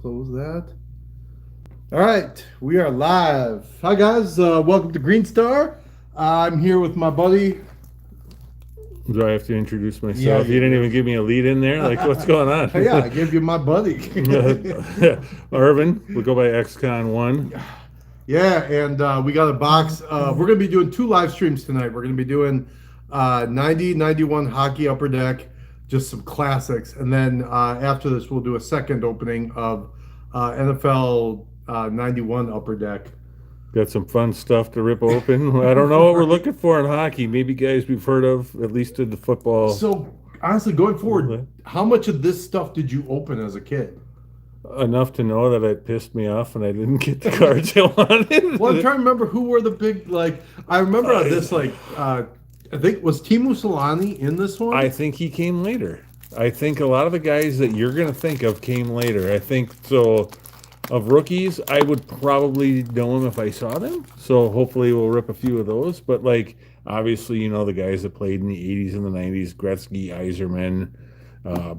Close that. All right, we are live. Hi guys, welcome to Green Star. I'm here with my buddy. Do I have to introduce Yeah, myself? you You didn't do. even give me a lead in there. Like, what's going on? Yeah, I gave you my buddy. Arvin, we go by XCon1. Yeah, and we got a box. We're going to be doing two live streams tonight. We're going to be doing 90, 91 hockey upper deck, just some classics. And then after this, we'll do a second opening of NFL 91 upper deck. Got some fun stuff to rip open. I don't know what we're looking for in hockey. Maybe guys we've heard of, at least in the football. So, honestly, going forward, how much of this stuff did you open as a kid? Enough to know that it pissed me off and I didn't get the cards I wanted. Well, I'm trying to remember who were the big, like, I remember this, like, I think, was Timu Solani in this one? I think he came later. I think a lot of the guys that you're going to think of came later. I think so. Of rookies, I would probably know them if I saw them. So hopefully we'll rip a few of those. But like obviously, you know the guys that played in the 80s and the 90s, Gretzky, Yzerman,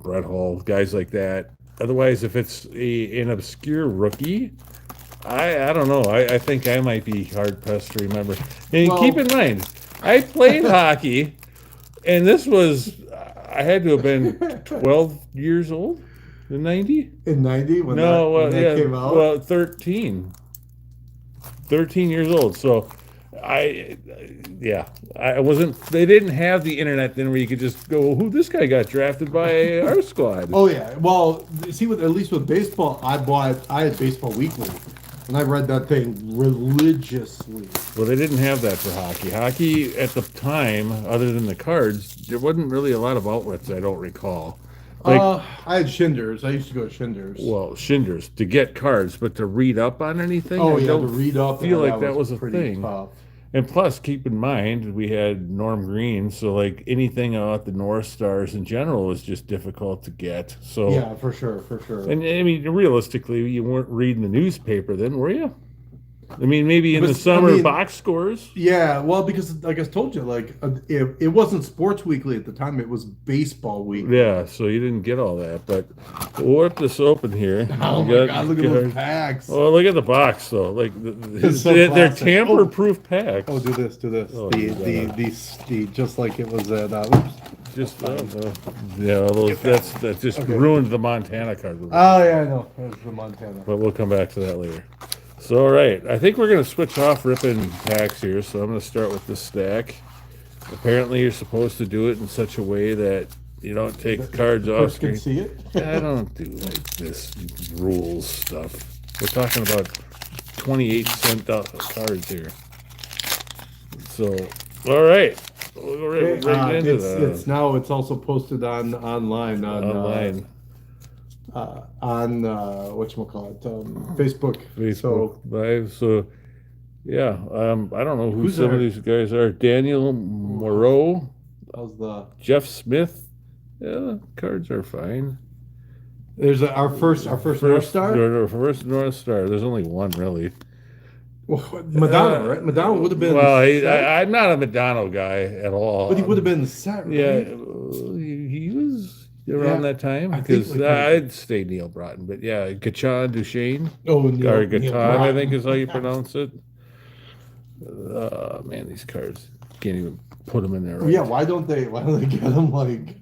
Brett Hull, guys like that. Otherwise, if it's an obscure rookie, I don't know. I think I might be hard pressed to remember. And keep in mind, I played hockey, and this was I had to have been 12 years old. In 90? In 90 when No, that came out? Well, 13. 13 years old. So I wasn't, they didn't have the internet then where you could just go, who this guy got drafted by our squad. Oh, yeah. Well, see, at least with baseball, I had Baseball Weekly, and I read that thing religiously. Well, they didn't have that for hockey. Hockey at the time, other than the cards, there wasn't really a lot of outlets, I don't recall. I had Shinders. I used to go to Shinders. Well, Shinders to get cards, but to read up on anything, Oh, I yeah, don't to read up. feel like that was a pretty thing. tough. And plus, keep in mind, we had Norm Green, so like anything about the North Stars in general was just difficult to get. So yeah, for sure, for sure. And I mean, realistically, you weren't reading the newspaper then, were you? I mean, maybe in the summer box scores. Yeah, well, because like I told you, like it wasn't Sports Weekly at the time; it was Baseball Weekly. Yeah, so you didn't get all that. But we'll rip this open here. Oh my God! Look at those packs. Oh, look at the box though. Like they're tamper-proof packs. Oh, do this. Oh, the just like it was at. Oops. Just yeah, that just ruined the Montana card. Oh yeah, I know. There's the Montana. But we'll come back to that later. So, all right, I think we're going to switch off ripping packs here. So I'm going to start with this stack. Apparently, you're supposed to do it in such a way that you don't take the cards off screen. Can see it. I don't do like this rules stuff. We're talking about 28-cent cards here. So, all right. We'll go right into that. It's also posted online Online. On whatchamacallit, Facebook. Facebook Live. So, yeah, I don't know who Who's some there? of these guys are. Daniel Moreau, How's the? Jeff Smith. Yeah, cards are fine. There's our first North Star. Our first North Star. There's only one really. Well, Madonna, right? Madonna would have been. Well, I'm not a Madonna guy at all. But he would have been the set, right? Yeah, he was around that time because I'd stay Neil Broughton, but yeah, Gachan Duchesne. Oh, Or Neil Gatan, Broughton. I think is how you pronounce it. Man, these cards can't even put them in there. Right? Yeah, why don't they get them like?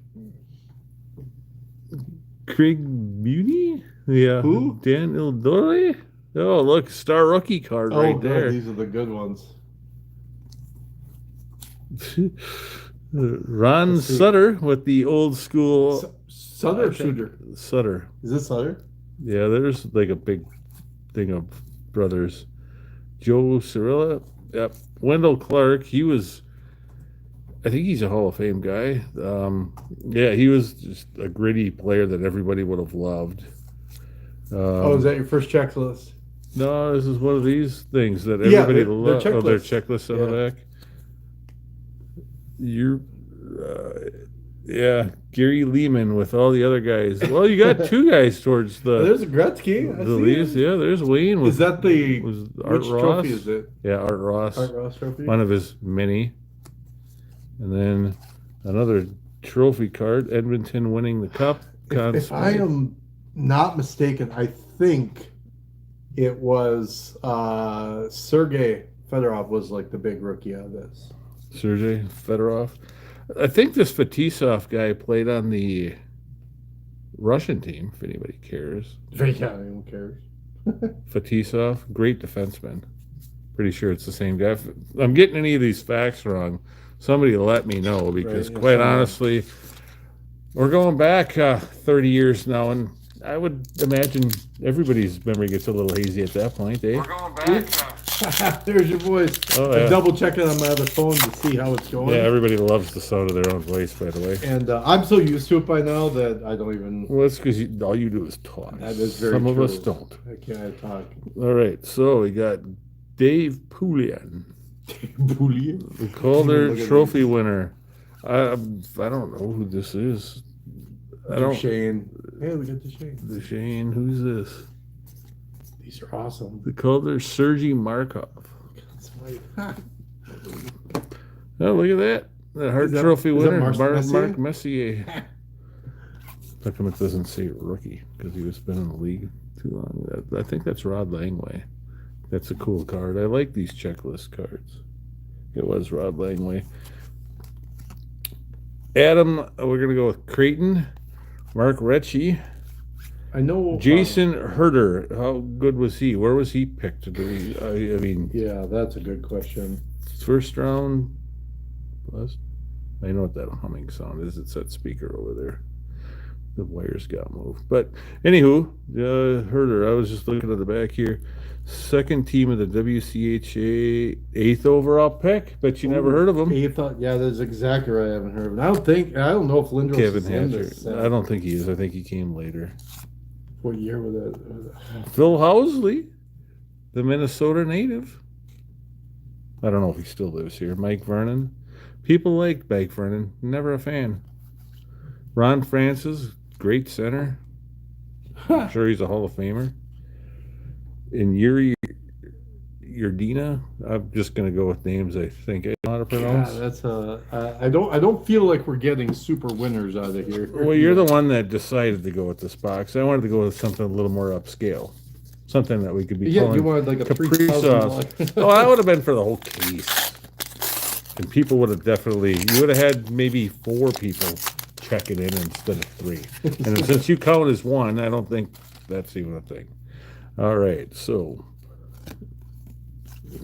Craig Muni? Yeah. Who? Daniel Dory? Oh, look, star rookie card Oh, right good. there. These are the good ones. Ron Let's see. Sutter with the old school. Sutter or Suter? Sutter. Is it Sutter? Yeah, there's like a big thing of brothers. Joe Cirilla. Yep. Wendell Clark. He was. I think he's a Hall of Fame guy. Yeah, he was just a gritty player that everybody would have loved. Is that your first checklist? No, this is one of these things that Yeah, everybody their loves. Oh, their checklists. checklist on the back. You're, yeah, Gary Lehman with all the other guys. Well, you got two guys towards the There's a Gretzky. I the see leaves. it. Yeah, there's Wayne. Is that the was Art which Ross? trophy is it? Yeah, Art Ross. Art Ross trophy. One of his many. And then another trophy card, Edmonton winning the cup. If I am not mistaken, I think it was Sergey Fedorov was like the big rookie out of this. Sergey Fedorov. I think this Fetisov guy played on the Russian team, if anybody cares. Yeah, who cares? Fetisov, great defenseman. Pretty sure it's the same guy. If I'm getting any of these facts wrong, somebody let me know, because Right, quite honestly, we're going back 30 years now, and I would imagine everybody's memory gets a little hazy at that point, eh? We're going back. There's your voice. Oh, yeah. I'm double checking on my other phone to see how it's going. Yeah, everybody loves the sound of their own voice, by the way. And I'm so used to it by now that I don't even. Well, that's because all you do is talk. That is very Some true. of us don't. I can't talk. All right, so we got Dave Poulian, Boulier. the Calder Look at Trophy winner. I don't know who this is. I don't. Shane. Hey, we got the Shane. The Shane, who's this? These are awesome. The Calder Sergei Markov. That's right. Oh, look at that. The Hart Is that- Trophy is that winner, Marc Mark Messier. How come it doesn't say rookie? Because he was been in the league too long. I think that's Rod Langway. That's a cool card. I like these checklist cards. It was Rod Langway. Adam, we're going to go with Creighton. Mark Recchi. I know. Jason Herder. How good was he? Where was he picked? I mean, Yeah, that's a good question. first round. Plus, I know what that humming sound is. It's that speaker over there. The wires got moved. But anywho, Herder, I was just looking at the back here. Second team of the WCHA, 8th overall pick. Bet you never heard of him. Yeah, that's exactly right. I haven't heard of him. I don't know if Lindros Kevin is in Hatcher. this. I don't think he is. I think he came later. What year was that? Phil Housley, the Minnesota native. I don't know if he still lives here. Mike Vernon. People like Mike Vernon. Never a fan. Ron Francis, great center. I'm sure he's a Hall of Famer. And Yuri Yurdina, I'm just going to go with names I think I know how to pronounce. Yeah, that's I don't feel like we're getting super winners out of here. Well, you're the one that decided to go with this box. I wanted to go with something a little more upscale. Something that we could be Yeah, calling you wanted like a Capri 3,000. sauce. Oh, that would have been for the whole case. And people would have definitely, you would have had maybe 4 people checking in instead of 3. And since you count as 1, I don't think that's even a thing. All right, so.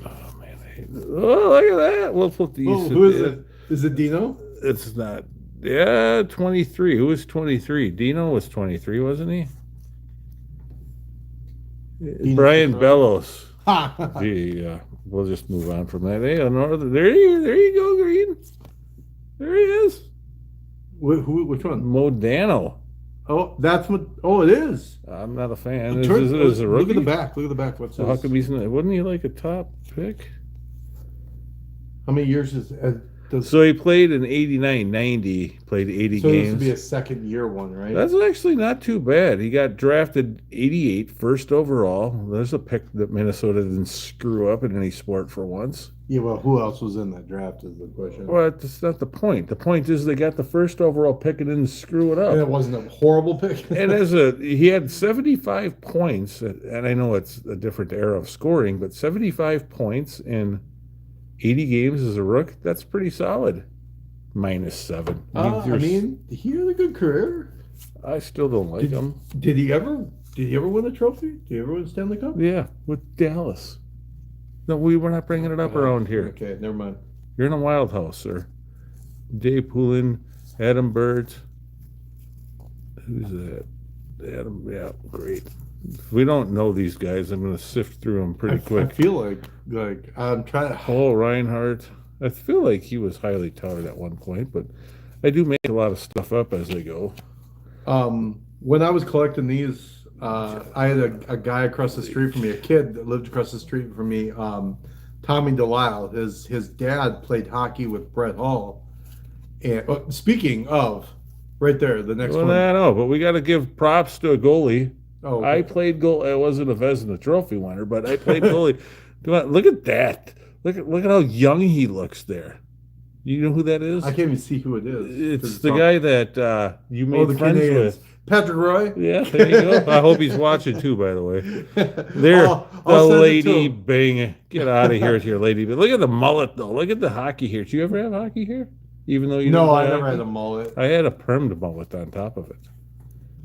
Oh, man. Oh, look at that. We'll put these. Oh, who is it? Is it Dino? It's not. Yeah, 23. Who was 23? Dino was 23, wasn't he? Brian Petrone. Bellows. Ha! Gee, we'll just move on from that. Hey, there you go, Green. There he is. Which one? Modano. Oh, that's what. Oh, it is. I'm not a fan. Is Turn- it as a rookie? Look at the back. Look at the back. What's So how his? come he's not? Wasn't he like a top pick? How many years is? Does, So he played in 89, 90, played 80 so this games. would be a second year one, right? That's actually not too bad. He got drafted 88, first overall. There's a pick that Minnesota didn't screw up in any sport for once. Yeah. Well, who else was in that draft? Is the question. Well, that's not the point. The point is they got the first overall pick and didn't screw it And up. it wasn't a horrible pick. And he had 75 points, and I know it's a different era of scoring, but 75 points in 80 games as a rook, that's pretty solid. -7. I mean, he had a good career. I still don't like him. Did he ever win a trophy? Did he ever win a Stanley Cup? Yeah, with Dallas. No, we were not bringing it up around here. Okay, never mind. You're in a wild house, sir. Dave Poulin, Adam Bird. Who's that? Adam, yeah, great. If we don't know these guys, I'm going to sift through them pretty I quick. feel like I'm trying to. Paul Reinhardt. I feel like he was highly touted at one point, but I do make a lot of stuff up as I go. When I was collecting these, I had a guy across the street from me, a kid that lived across the street from me, Tommy Delisle. His dad played hockey with Brett Hall. And speaking of, right there, the next Well, one. I know, but we got to give props to a goalie. Oh, I okay. played goal. I wasn't a Vezina Trophy winner, but I played goalie. Look at that. Look at how young he looks there. You know who that is? I can't even see who it is. It's the guy that you made the friends Canadians. with. Patrick Roy? Yeah, there you go. I hope he's watching too, by the way. There, I'll the send it to lady him. bang. Get out of here with your lady. But look at the mullet, though. Look at the hockey hair. Did you ever have hockey hair? Even though you didn't No, play I never hockey? had a mullet. I had a permed mullet on top of it.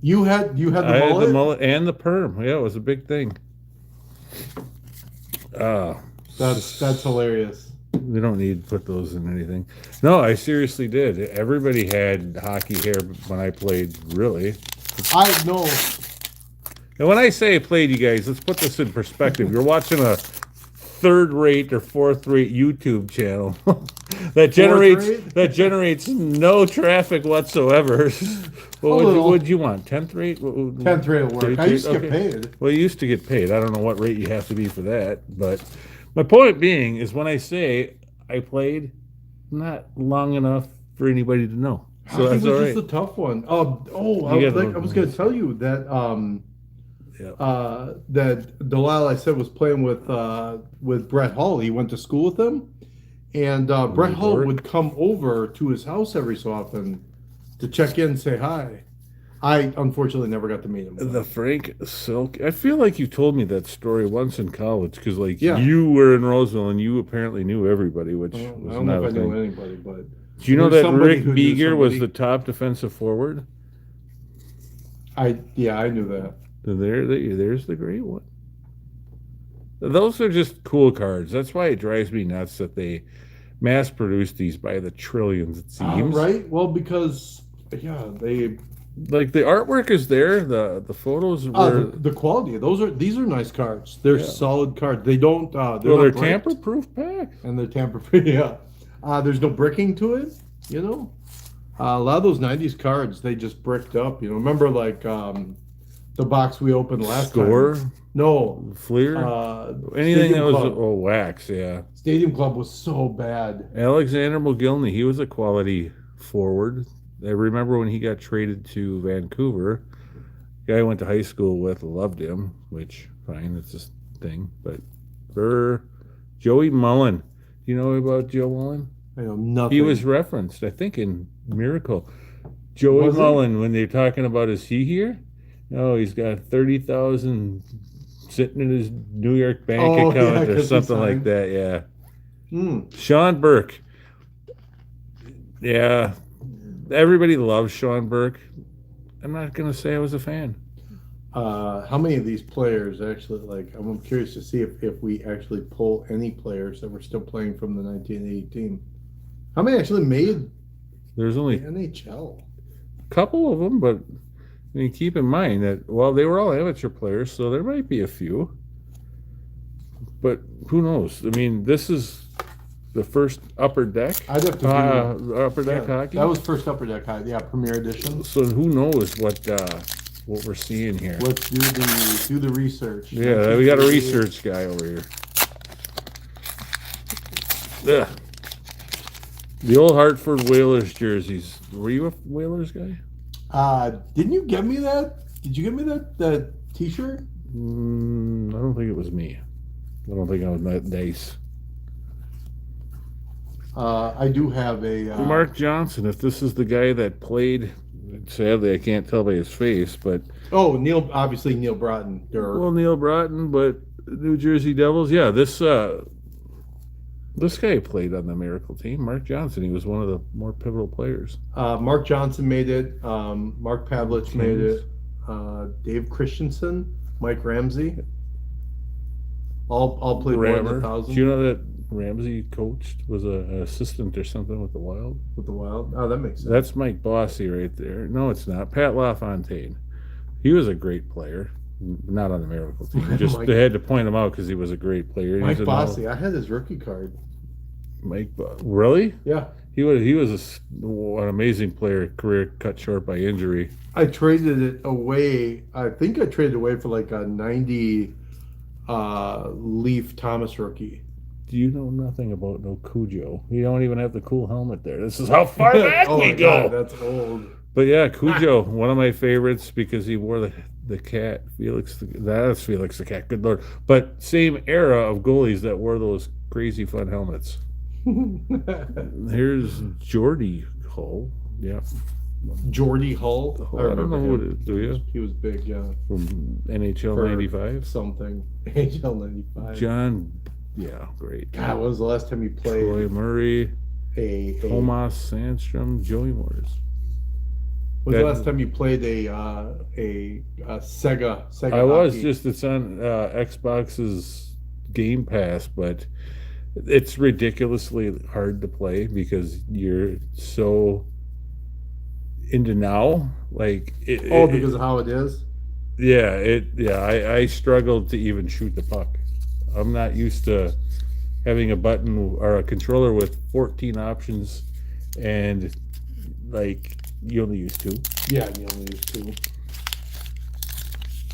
You had the I had mullet? the mullet and the perm. Yeah, it was a big thing. That's hilarious. We don't need to put those in anything. No, I seriously did. Everybody had hockey hair when I played, really. I know. And when I say played, you guys, let's put this in perspective. You're watching a third-rate or fourth-rate YouTube channel that generates no traffic whatsoever. What would you want? 10th rate? 10th rate at work. I used to get paid. Well, you used to get paid. I don't know what rate you have to be for that, but my point being is when I say I played, not long enough for anybany to know. So Hockey that's all was right. just a tough one. I was going to tell you that that Delisle, I said, was playing with Brett Hull. He went to school with him, and Brett Hull would come over to his house every so often to check in and say hi. I unfortunately never got to meet him. The Frank Silk. I feel like you told me that story once in college because, like, Yeah. you were in Roseville and you apparently knew everybody, which I was don't not know a if I knew thing. anybody, but Do you know there's that somebody Rick who knew Beeger was somebody. the top defensive forward? I knew that. There's the great one. Those are just cool cards. That's why it drives me nuts that they mass produce these by the trillions, it seems. Right? Well, because they Like the artwork is there, the photos were the quality. These are nice cards. They're solid cards. They don't. They're well, not they're bricked, tamper-proof packs. and they're tamper-proof. Yeah. There's no bricking to it. You know, a lot of those '90s cards they just bricked up. You know, remember like the box we opened last Score, time? No. Fleer, anything Stadium that was Club. wax, yeah. Stadium Club was so bad. Alexander McGillney, he was a quality forward. I remember when he got traded to Vancouver. Guy I went to high school with loved him, which fine, it's his thing. But for Joey Mullen, do you know about Joe Mullen? I know nothing. He was referenced, I think, in Miracle. Joey Was he? Mullen, when they're talking about is he here? No, he's got 30,000 sitting in his New York bank Oh, yeah, account or 'cause he something like signed. that. Yeah. Hmm. Sean Burke. Yeah. Everybody loves Sean Burke. I'm not gonna say I was a fan. How many of these players actually like? I'm curious to see if we actually pull any players that were still playing from the 1980 team. How many actually made There's the only NHL? a couple of them, but I mean, keep in mind that well, they were all amateur players, so there might be a few. But who knows? I mean, this is the first Upper Deck, I'd have to do. Upper Deck Yeah, hockey. that was first Upper Deck hockey. Yeah, Premier Edition. So who knows what we're seeing here? Let's do the research. Yeah, we got a research guy over here. Ugh. The old Hartford Whalers jerseys. Were you a Whalers guy? Didn't you get me that? Did you get me that T-shirt? I don't think it was me. I don't think I was that nice. I do have a Mark Johnson, if this is the guy that played, sadly I can't tell by his face, but Oh, obviously Neil Broughton. well, Neil Broughton, but New Jersey Devils, yeah, this guy played on the Miracle team, Mark Johnson. He was one of the more pivotal players. Mark Johnson made it. Mark Pavlich made it. Dave Christensen, Mike Ramsey, all played more than Rammer. 1,000 Do you know that Ramsey coached, was an assistant or something with the Wild? with the Wild. Oh, that makes sense. That's Mike Bossy right there. No, it's not. Pat LaFontaine. He was a great player. Not on the Miracle team. Just Mike- they had to point him out because he was a great player. Mike He's Bossy. I had his rookie card. Really? Yeah, He was an amazing player. Career cut short by injury. I traded it away. I think I traded away for like a 90 Leaf Thomas rookie. Do you know nothing about no Cujo? You don't even have the cool helmet there. This is how far back Oh we my go. God, that's old. But yeah, Cujo, one of my favorites because he wore the cat. That's Felix the cat. Good lord. But same era of goalies that wore those crazy fun helmets. Here's Jordy Hull. Yeah, Jordy Hull. I don't remember know who him. it is. Do you? He was big, yeah. From NHL For '95. Something. NHL 95. John. Yeah, great. God, when was the last time you played Troy Murray, a Tomas Sandstrom, Joey Morris. When was the last time you played a Sega I was hockey? just it's on Xbox's Game Pass, but it's ridiculously hard to play because you're so into now. Like because of how it is. I struggled to even shoot the puck. I'm not used to having a button or a controller with 14 options, and like you only use 2. Yeah, you only use 2.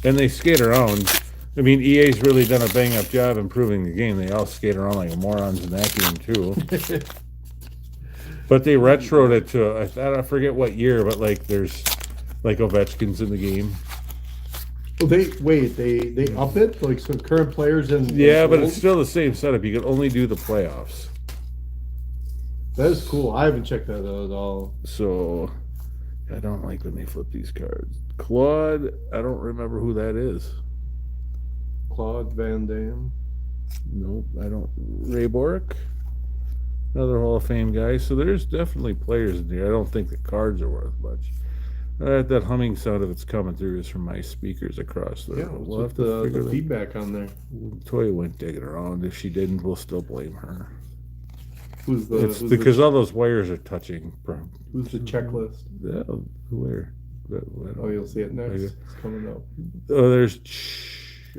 And they skate around. I mean, EA's really done a bang up job improving the game. They all skate around like morons in that game too. But they retroed it to I forget what year, but like there's like Ovechkin's in the game. Well, they up it like so current players and Yeah, but old? it's still the same setup. You can only do the playoffs. That is cool. I haven't checked that out at all. So I don't like when they flip these cards. Claude, I don't remember who that is. Claude Van Damme. Nope, I don't. Ray Bork, another Hall of Fame guy. So there's definitely players in here. I don't think the cards are worth much. That humming sound of it's coming through is from my speakers across the Yeah, room. we'll have the feedback on there. Toya went digging around. If she didn't, we'll still blame her. Who's It's because all those wires are touching. Who's the checklist? Yeah, where? Oh, you'll see it next. Okay. It's coming up. Oh, there's.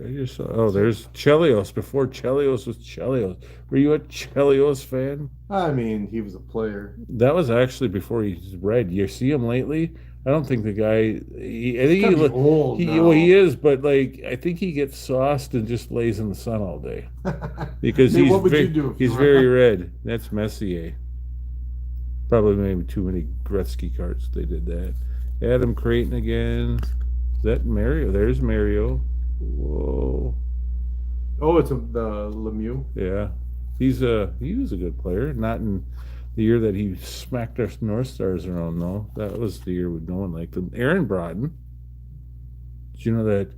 I just saw. Oh, there's Chelios. Before Chelios was Chelios. Were you a Chelios fan? I mean, he was a player. That was actually before he's red. You see him lately? I don't think the guy. I think He's old now. Well, he is, but like I think he gets sauced and just lays in the sun all day because Hey, he's what would very, you do if he's you were- very red. That's Messier. Probably maybe too many Gretzky cards. They did that. Adam Creighton again. Is that Mario? There's Mario. Whoa. Oh, it's the Lemieux. Yeah, he was a good player. Not in the year that he smacked our North Stars around, though. That was the year no one liked him. Aaron Broughton. Did you know that?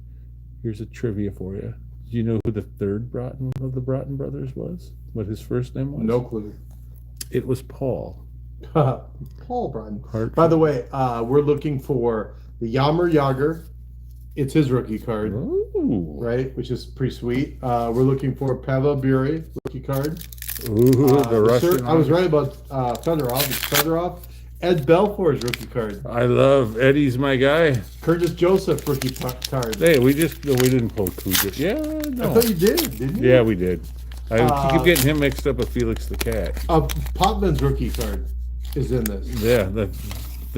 Here's a trivia for you. Do you know who the third Broughton of the Broughton brothers was? What his first name was? No clue. It was Paul. Paul Broughton. Hart. By the way, we're looking for the Yammer Yager. It's his rookie card, Ooh. right? Which is pretty sweet. We're looking for Pavel Bure rookie card. Ooh, the Russian. I was right about Fedorov. It's Fedorov. Ed Belfour's rookie card. I love Eddie's my guy. Curtis Joseph rookie card. Hey, we didn't pull Cujo. Yeah, I no. thought you did, didn't you? Yeah, we did. I keep getting him mixed up with Felix the Cat. Potman's rookie card is in this. Yeah, they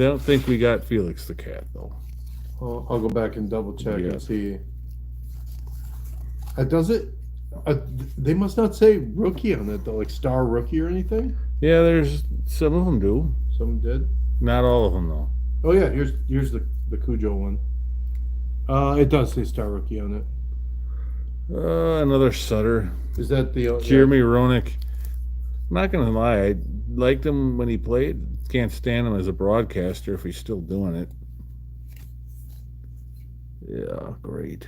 don't think we got Felix the Cat though. I'll go back and double check Yeah. and see. Does it? They must not say rookie on it though, like star rookie or anything. Yeah, there's some of them do. Some did. Not all of them though. Oh yeah, here's the Cujo one. It does say star rookie on it. Another Sutter. Is that the Jeremy Roenick. I'm not gonna lie, I liked him when he played. Can't stand him as a broadcaster if he's still doing it. Yeah, great.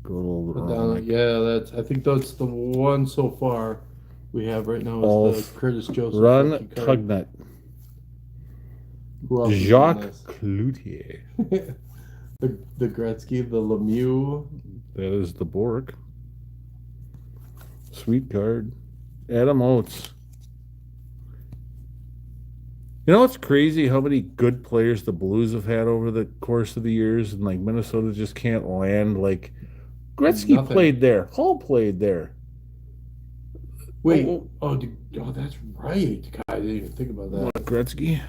Good old Roenick. Yeah, I think that's the one so far we have right now is Alf. the Curtis Joseph. Run rookie card. Tugnut. Who else is on Jacques this? Cloutier. the Gretzky, the Lemieux. That is the Bork. Sweet card. Adam Oates. You know what's crazy? How many good players the Blues have had over the course of the years, and like Minnesota just can't land. Like Gretzky Nothing. played there. Hall played there. Wait, Oh, that's right. God, I didn't even think about that. What, Gretzky?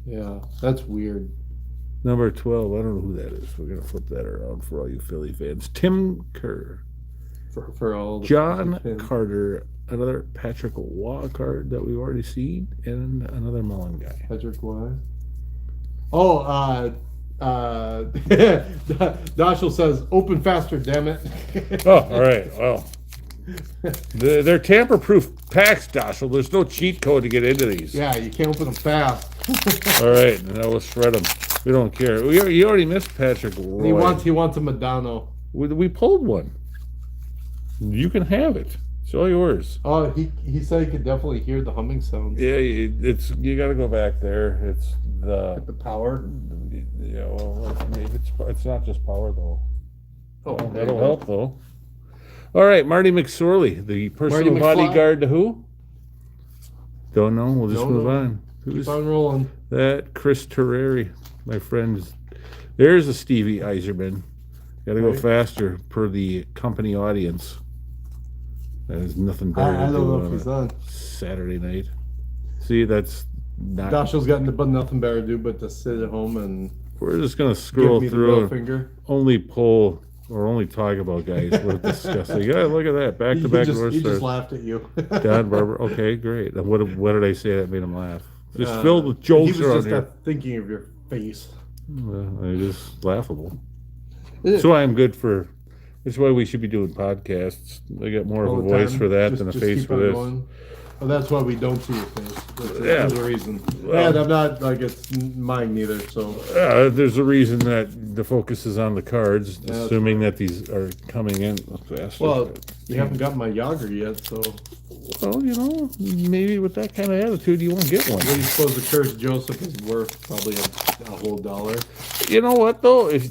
Yeah, that's weird. Number 12. I don't know who that is. We're gonna flip that around for all you Philly fans. Tim Kerr. For all the John fans. Carter. Another Patrick Waugh card that we've already seen, and another Mullen guy. Patrick Waugh. Oh, Dashel says, "Open faster, damn it." Oh, all right. Well, They're tamper-proof packs, Doshel. There's no cheat code to get into these. Yeah, you can't open them fast. All right, now we'll shred them. We don't care. You already missed Patrick Roy. He wants a Madonna. We pulled one. You can have it. It's all yours. Oh, he said he could definitely hear the humming sounds. Yeah, you got to go back there. It's the power. Yeah, well, maybe it's not just power though. Oh, there you that'll go. help though. All right, Marty McSorley, the personal McFly. bodyguard to who? Don't know. We'll just Don't move know. on. Who's Keep on rolling. that? Chris Terreri, my friends. There's a Stevie Eiserman. Got to go Right. faster per the company audience. That has nothing better I to don't do know if on he's a on. Saturday night. See, that's not. Dashiell's got nothing better to do but to sit at home and We're just gonna give scroll me the through. middle and finger. Only pull or only talk about guys we're discussing. Yeah, look at that. Back to back He North just Stars. laughed at you. Don Barber. Okay, great. And what did I say that made him laugh? Just Uh, filled with He jokes was around just here. thinking of your face. It is laughable. That's why I'm good for. That's why we should be doing podcasts. I got more of All a the voice time. for that Just- than a just face keep for on this. going. Oh, that's why we don't see your face. Yeah. That's the reason. Well- And I'm not like it's mine neither. So There's a reason that the focus is on the cards, that's assuming that these are coming in faster. well, you haven't got my Yager yet. So Well, maybe with that kind of attitude, you won't get one. what do you suppose the Curtis Joseph is worth? Probably a whole $1. You know what though? If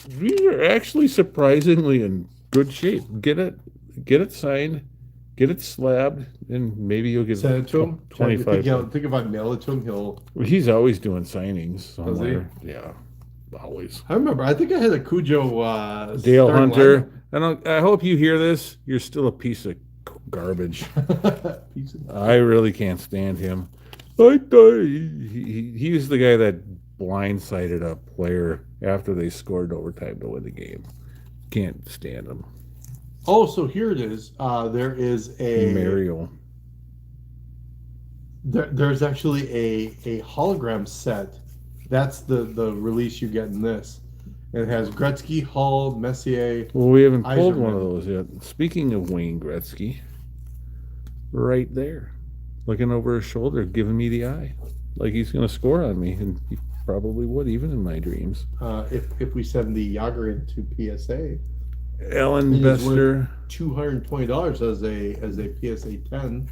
these are actually surprisingly in good shape, get it signed, get it slabbed, and maybe you'll get Send it to him. $25. Think if I mail it to him, he'll. He's always doing signings Does he? somewhere. Yeah, always. I remember. I think I had a Cujo. Dale starting Hunter. I hope you hear this. You're still a piece of garbage. lineup. I really can't stand him. He was the guy that blindsided a player after they scored overtime to win the game. Can't stand him. Oh, so here it is. There is a Mario. there's actually a hologram set. That's the release you get in this. It has Gretzky, Hull, Messier. Well, we haven't pulled one of Eiserman. those yet. Speaking of Wayne Gretzky, right there, looking over his shoulder, giving me the eye, like he's going to score on me, and he probably would, even in my dreams. If we send the Yager into PSA, Ellen It is Bester. $220 as a PSA 10.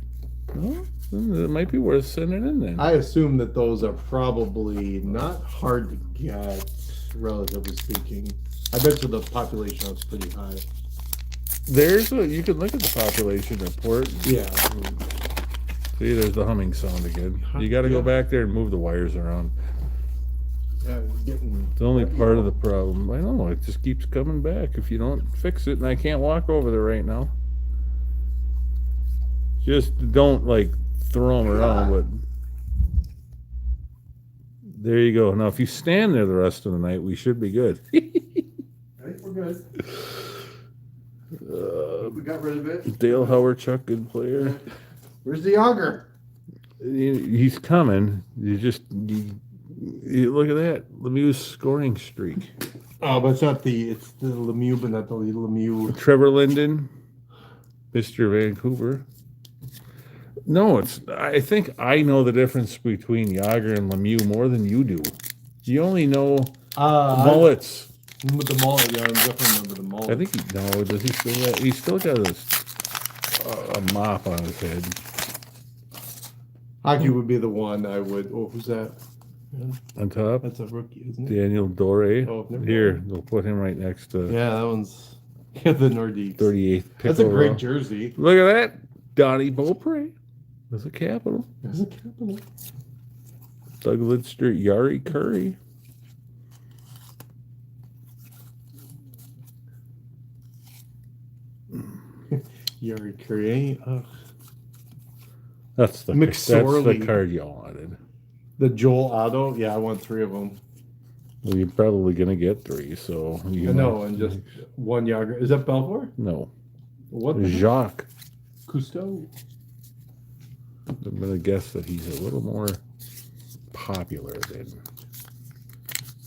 Well, it might be worth sending in then. I assume that those are probably not hard to get, relatively speaking. I bet you the population is pretty high. You can look at the population report. Yeah. See, there's the humming sound again. You got to go Yeah. back there and move the wires around. Getting It's only part of the problem. I know, it just keeps coming back if you don't fix it, and I can't walk over there right now. Just don't, throw them around, but... There you go. Now, if you stand there the rest of the night, we should be good. I think we're good. We got rid of it. Dale Howard-Chuck, good player. Where's the Yager? He's coming. You look at that. Lemieux's scoring streak. Oh, but it's the Lemieux, but not the Lemieux. Trevor Linden, Mr. Vancouver. No, I think I know the difference between Yager and Lemieux more than you do. You only know mullets. With the mullet, yeah, I definitely remember the mullet. I think does he still got, he's still got a mop on his head. Hockey would be the one I would. Oh, who's that? On top, That's a rookie, isn't it? Daniel Doré. Oh, never Here, mind. they'll put him right next to Yeah, that one's the Nordiques. 38th. That's a great Pickle. jersey. Look at that. Donnie Beaupre. That's a capital. There's a capital. Doug Lidster, Yari Curry. Yuri Curry. That's the McSorley. card y'all wanted. The Joel Otto. Yeah, I want 3 of them. Well, you're probably gonna get 3, so you I know, and just one Yager. Is that Belfour? no. What? The Jacques. Cousteau. I'm gonna guess that he's a little more popular than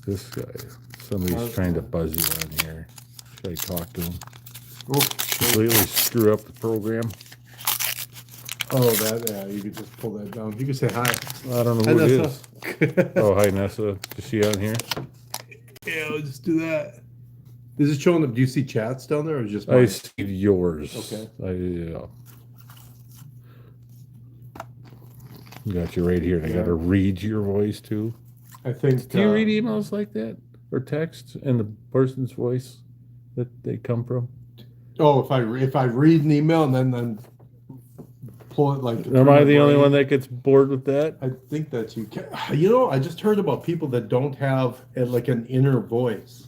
this guy. Somebody's trying to buzz you on here. Should I talk to him? Oh, Before completely screw up the program. Oh, that, yeah, you could just pull that down. You could say hi. I don't know Hi, who it is. Nessa. Oh, hi, Nessa. Is she on here? Yeah, we'll just do that. Is it showing up? Do you see chats down there or just I mine? see yours. Okay. Got you right here. And I got to read your voice too. I think. Do you read emails like that or texts in the person's voice that they come from? Oh, if I read an email and then pull it like. Am I the only one that gets bored with that? I think that you can. You know, I just heard about people that don't have like an inner voice.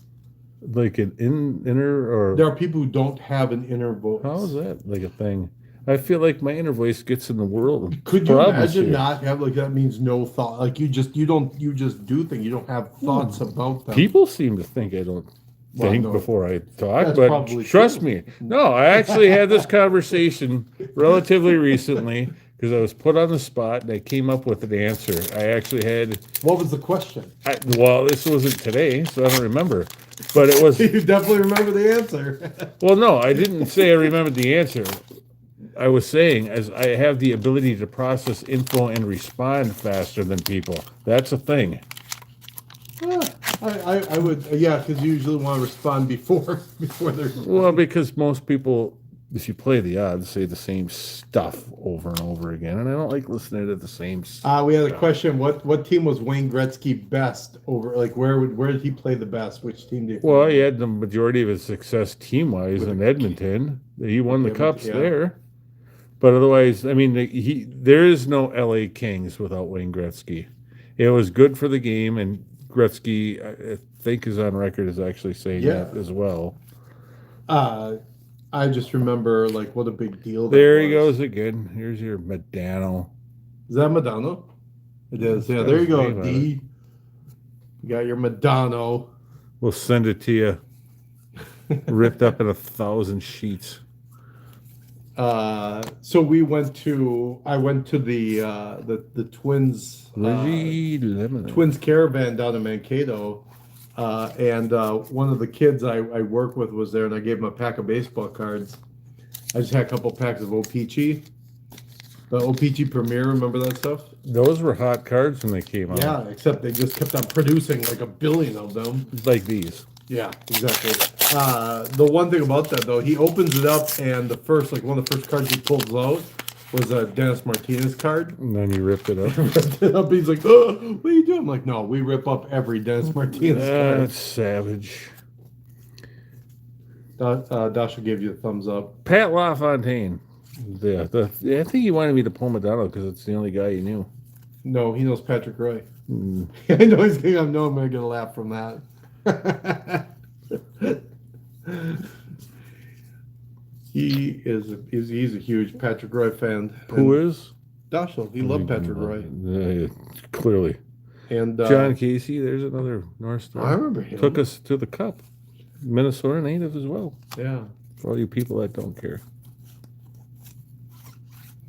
Like an inner or There are people who don't have an inner voice. how is that like a thing? I feel like my inner voice gets in the world. Could you Problems imagine here. not have like that means no thought? Like you just do things. You don't have thoughts about them. People seem to think I don't Well, think no. before I talk, That's but probably trust true. me. No, I actually had this conversation relatively recently because I was put on the spot and I came up with an answer. I actually had, What was the question? well, this wasn't today, so I don't remember. But it was, You definitely remember the answer. well, no, I didn't say I remembered the answer. I was saying as I have the ability to process info and respond faster than people. That's a thing. I would, yeah, because you usually want to respond before they're. Well, because most people, if you play the odds, say the same stuff over and over again, and I don't like listening to the same stuff. We had a question. What team was Wayne Gretzky best over? Like where did he play the best? Which team did? Well, he had the majority of his success team-wise in Edmonton. He won the cups yeah. there. But otherwise, I mean, there is no LA Kings without Wayne Gretzky. It was good for the game, and Gretzky, I think, is on record as actually saying that as well. I just remember like what a big deal. There he goes again. Here's your Medano. Is that Madonna? It is. Yeah, got there you his go. name on D. You got your Madonna. We'll send it to you, ripped up in 1,000 sheets. So I went to the Twins Reggie Lemon. Twins caravan down in Mankato, and one of the kids I work with was there, and I gave him a pack of baseball cards. I just had a couple packs of O-Pee-Chee. The O-Pee-Chee Premier, remember that stuff? Those were hot cards when they came out. Yeah, except they just kept on producing like a billion of them. Like these. Yeah, exactly. The one thing about that though, he opens it up and one of the first cards he pulls out was a Dennis Martinez card. And then you ripped it up. Ripped it up. He's like, "Oh, what are you doing?" I'm like, "No, we rip up every Dennis Martinez card." That's savage. Dasha gave you a thumbs up. Pat LaFontaine. Yeah, I think he wanted me to pull Madonna because it's the only guy he knew. No, he knows Patrick Roy. I know he's gonna. I know I'm gonna get a laugh from that. He's a huge Patrick Roy fan. Who is? Dasha? He loved Patrick Roy. Yeah, clearly. And John Casey, there's another North Star. I remember him. Took us to the Cup. Minnesota native as well. Yeah. For all you people that don't care.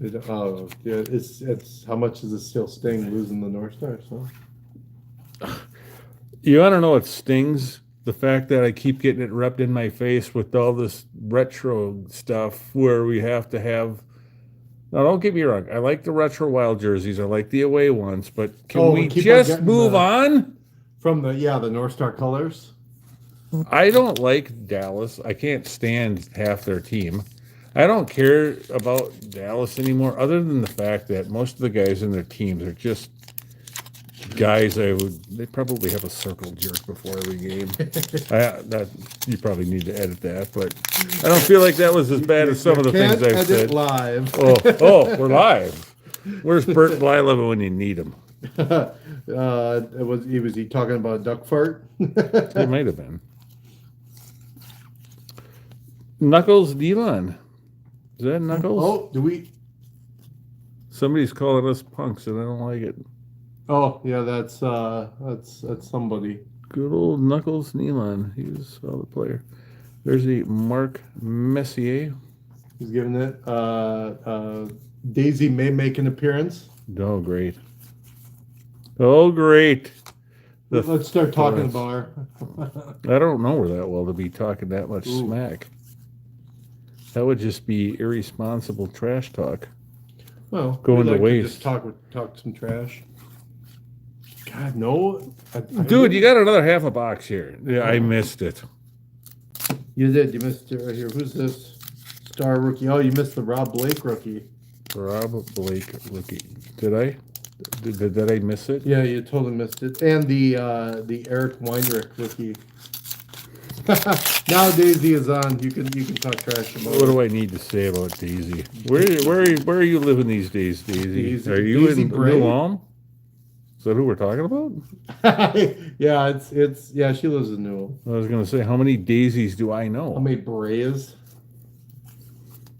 Yeah. It's how much does it still sting losing the North Star? So. You want to know what stings? The fact that I keep getting it rubbed in my face with all this retro stuff where we have to have. Now, don't get me wrong. I like the retro Wild jerseys. I like the away ones, but can we keep on just getting move on? From the North Star colors? I don't like Dallas. I can't stand half their team. I don't care about Dallas anymore, other than the fact that most of the guys in their teams are just guys they probably have a circle jerk before every game. You probably need to edit that, but I don't feel like that was as bad as some of the things I've said. Live. Oh, we're live. Where's Bert Blyleven when you need him? Was he talking about a duck fart? It might have been. Knuckles Delon. Is that Knuckles? Oh, do we? Somebody's calling us punks, and I don't like it. Oh, yeah, that's somebody. Good old Knuckles Nealon. He was a solid player. There's the Mark Messier. He's giving it. Daisy may make an appearance. Oh, great. Oh, great. Let's start talking about her. I don't know her that well to be talking that much smack. That would just be irresponsible trash talk. Well, Going we to like waste. just talk some trash. God, no. Dude, you got another half a box here. Yeah, I missed it. You did. You missed it right here. Who's this? Star rookie. Oh, you missed the Rob Blake rookie. Rob Blake rookie. Did I? Did I miss it? Yeah, you totally missed it. And the Eric Weinrich rookie. Now Daisy is on. You can talk trash about What do I need to say about Daisy? Where are you living these days, Daisy? Daisy- Are you Daisy in Bray? New Ulm? Is that who we're talking about? Yeah, it's yeah, she lives in Newell. I was gonna say, how many Daisies do I know? How many Breas?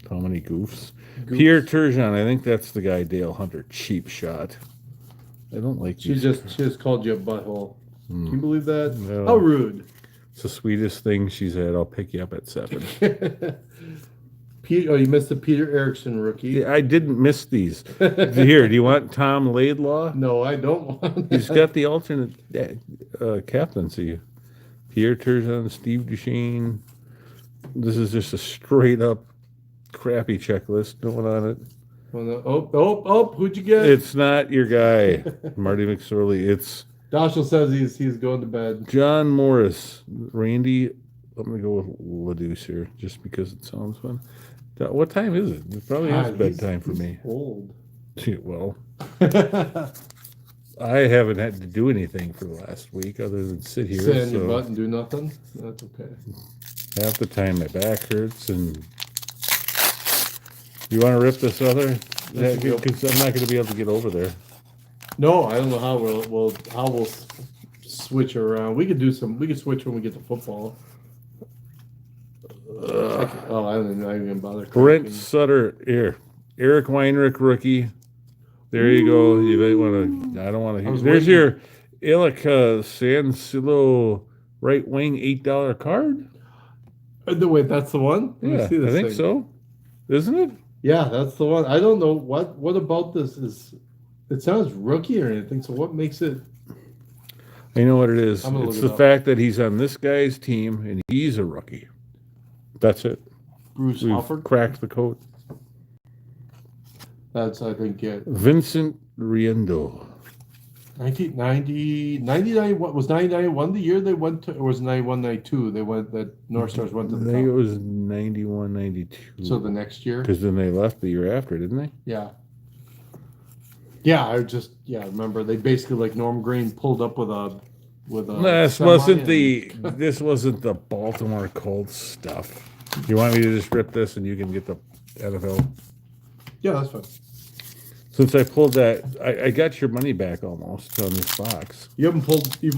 How many goofs? Pierre Turgeon, I think that's the guy Dale Hunter. Cheap shot. I don't like She these. just called you a butthole. Can you believe that? No. How rude. It's the sweetest thing she said. I'll pick you up at 7. Peter, oh, you missed the Peter Erickson rookie. Yeah, I didn't miss these. Here, do you want Tom Laidlaw? No, I don't want. He's got the alternate captaincy. Pierre Turgeon, Steve Duchesne. This is just a straight up crappy checklist going on it. Well, no, oh, who'd you get? It's not your guy, Marty McSorley. It's Doshel says he's going to bed. John Morris. Randy, I'm going to go with Ladouce here just because it sounds fun. What time is it? It probably is God, bedtime for he's me. Old. Well, I haven't had to do anything for the last week other than sit here. Sit in your so butt and do nothing. That's okay. half the time my back hurts. And you want to rip this other? Let's go. Because I'm not going to be able to get over there. No, I don't know how we'll switch around. We could do some. We could switch when we get to football. Oh, I don't even bother. Brent correcting. Sutter here. Eric Weinrich rookie. There you go. You might want to. I don't want to. was There's waiting. your Ilika Sansilo right wing $8 card. No, wait, that's the one. Let me Yeah, see this I think thing. so. Isn't it? Yeah, that's the one. I don't know what about this is. It sounds rookie or anything. So what makes it? I know what it is. I'm gonna It's look it the up. fact that he's on this guy's team and he's a rookie. That's it. Bruce We've Hofford. cracked the code. That's I think it. Vincent Riendo. 1990, 99. What was 99? The year they went to, or was 91, 92? They went that North Stars went to I the think it top. was 91, 92. So the next year. Because then they left the year after, didn't they? Yeah. Yeah, I remember they basically like Norm Green pulled up with a This semi wasn't and- this wasn't the Baltimore Colts stuff. You want me to just rip this and you can get the NFL? Yeah, that's fine. Since I pulled that, I got your money back almost on this box. You've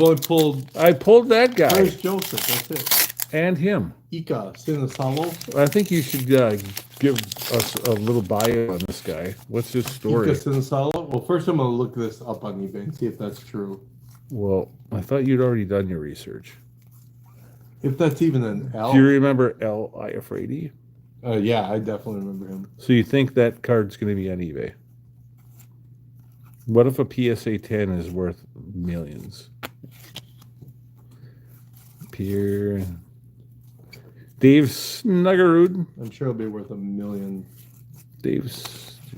only pulled I pulled that guy Curtis Joseph, that's it. and him. Ika Sinisalo. I think you should give us a little bio on this guy. What's his Ika story? Sinisalo. Well, first I'm gonna look this up on eBay and see if that's true. Well, I thought you'd already done your research. If that's even an L. Do you remember L. Iafredi? Yeah, I definitely remember him. So you think that card's going to be on eBay? What if a PSA 10 is worth millions? Pierre. Dave Snuggerud. I'm sure it'll be worth $1 million.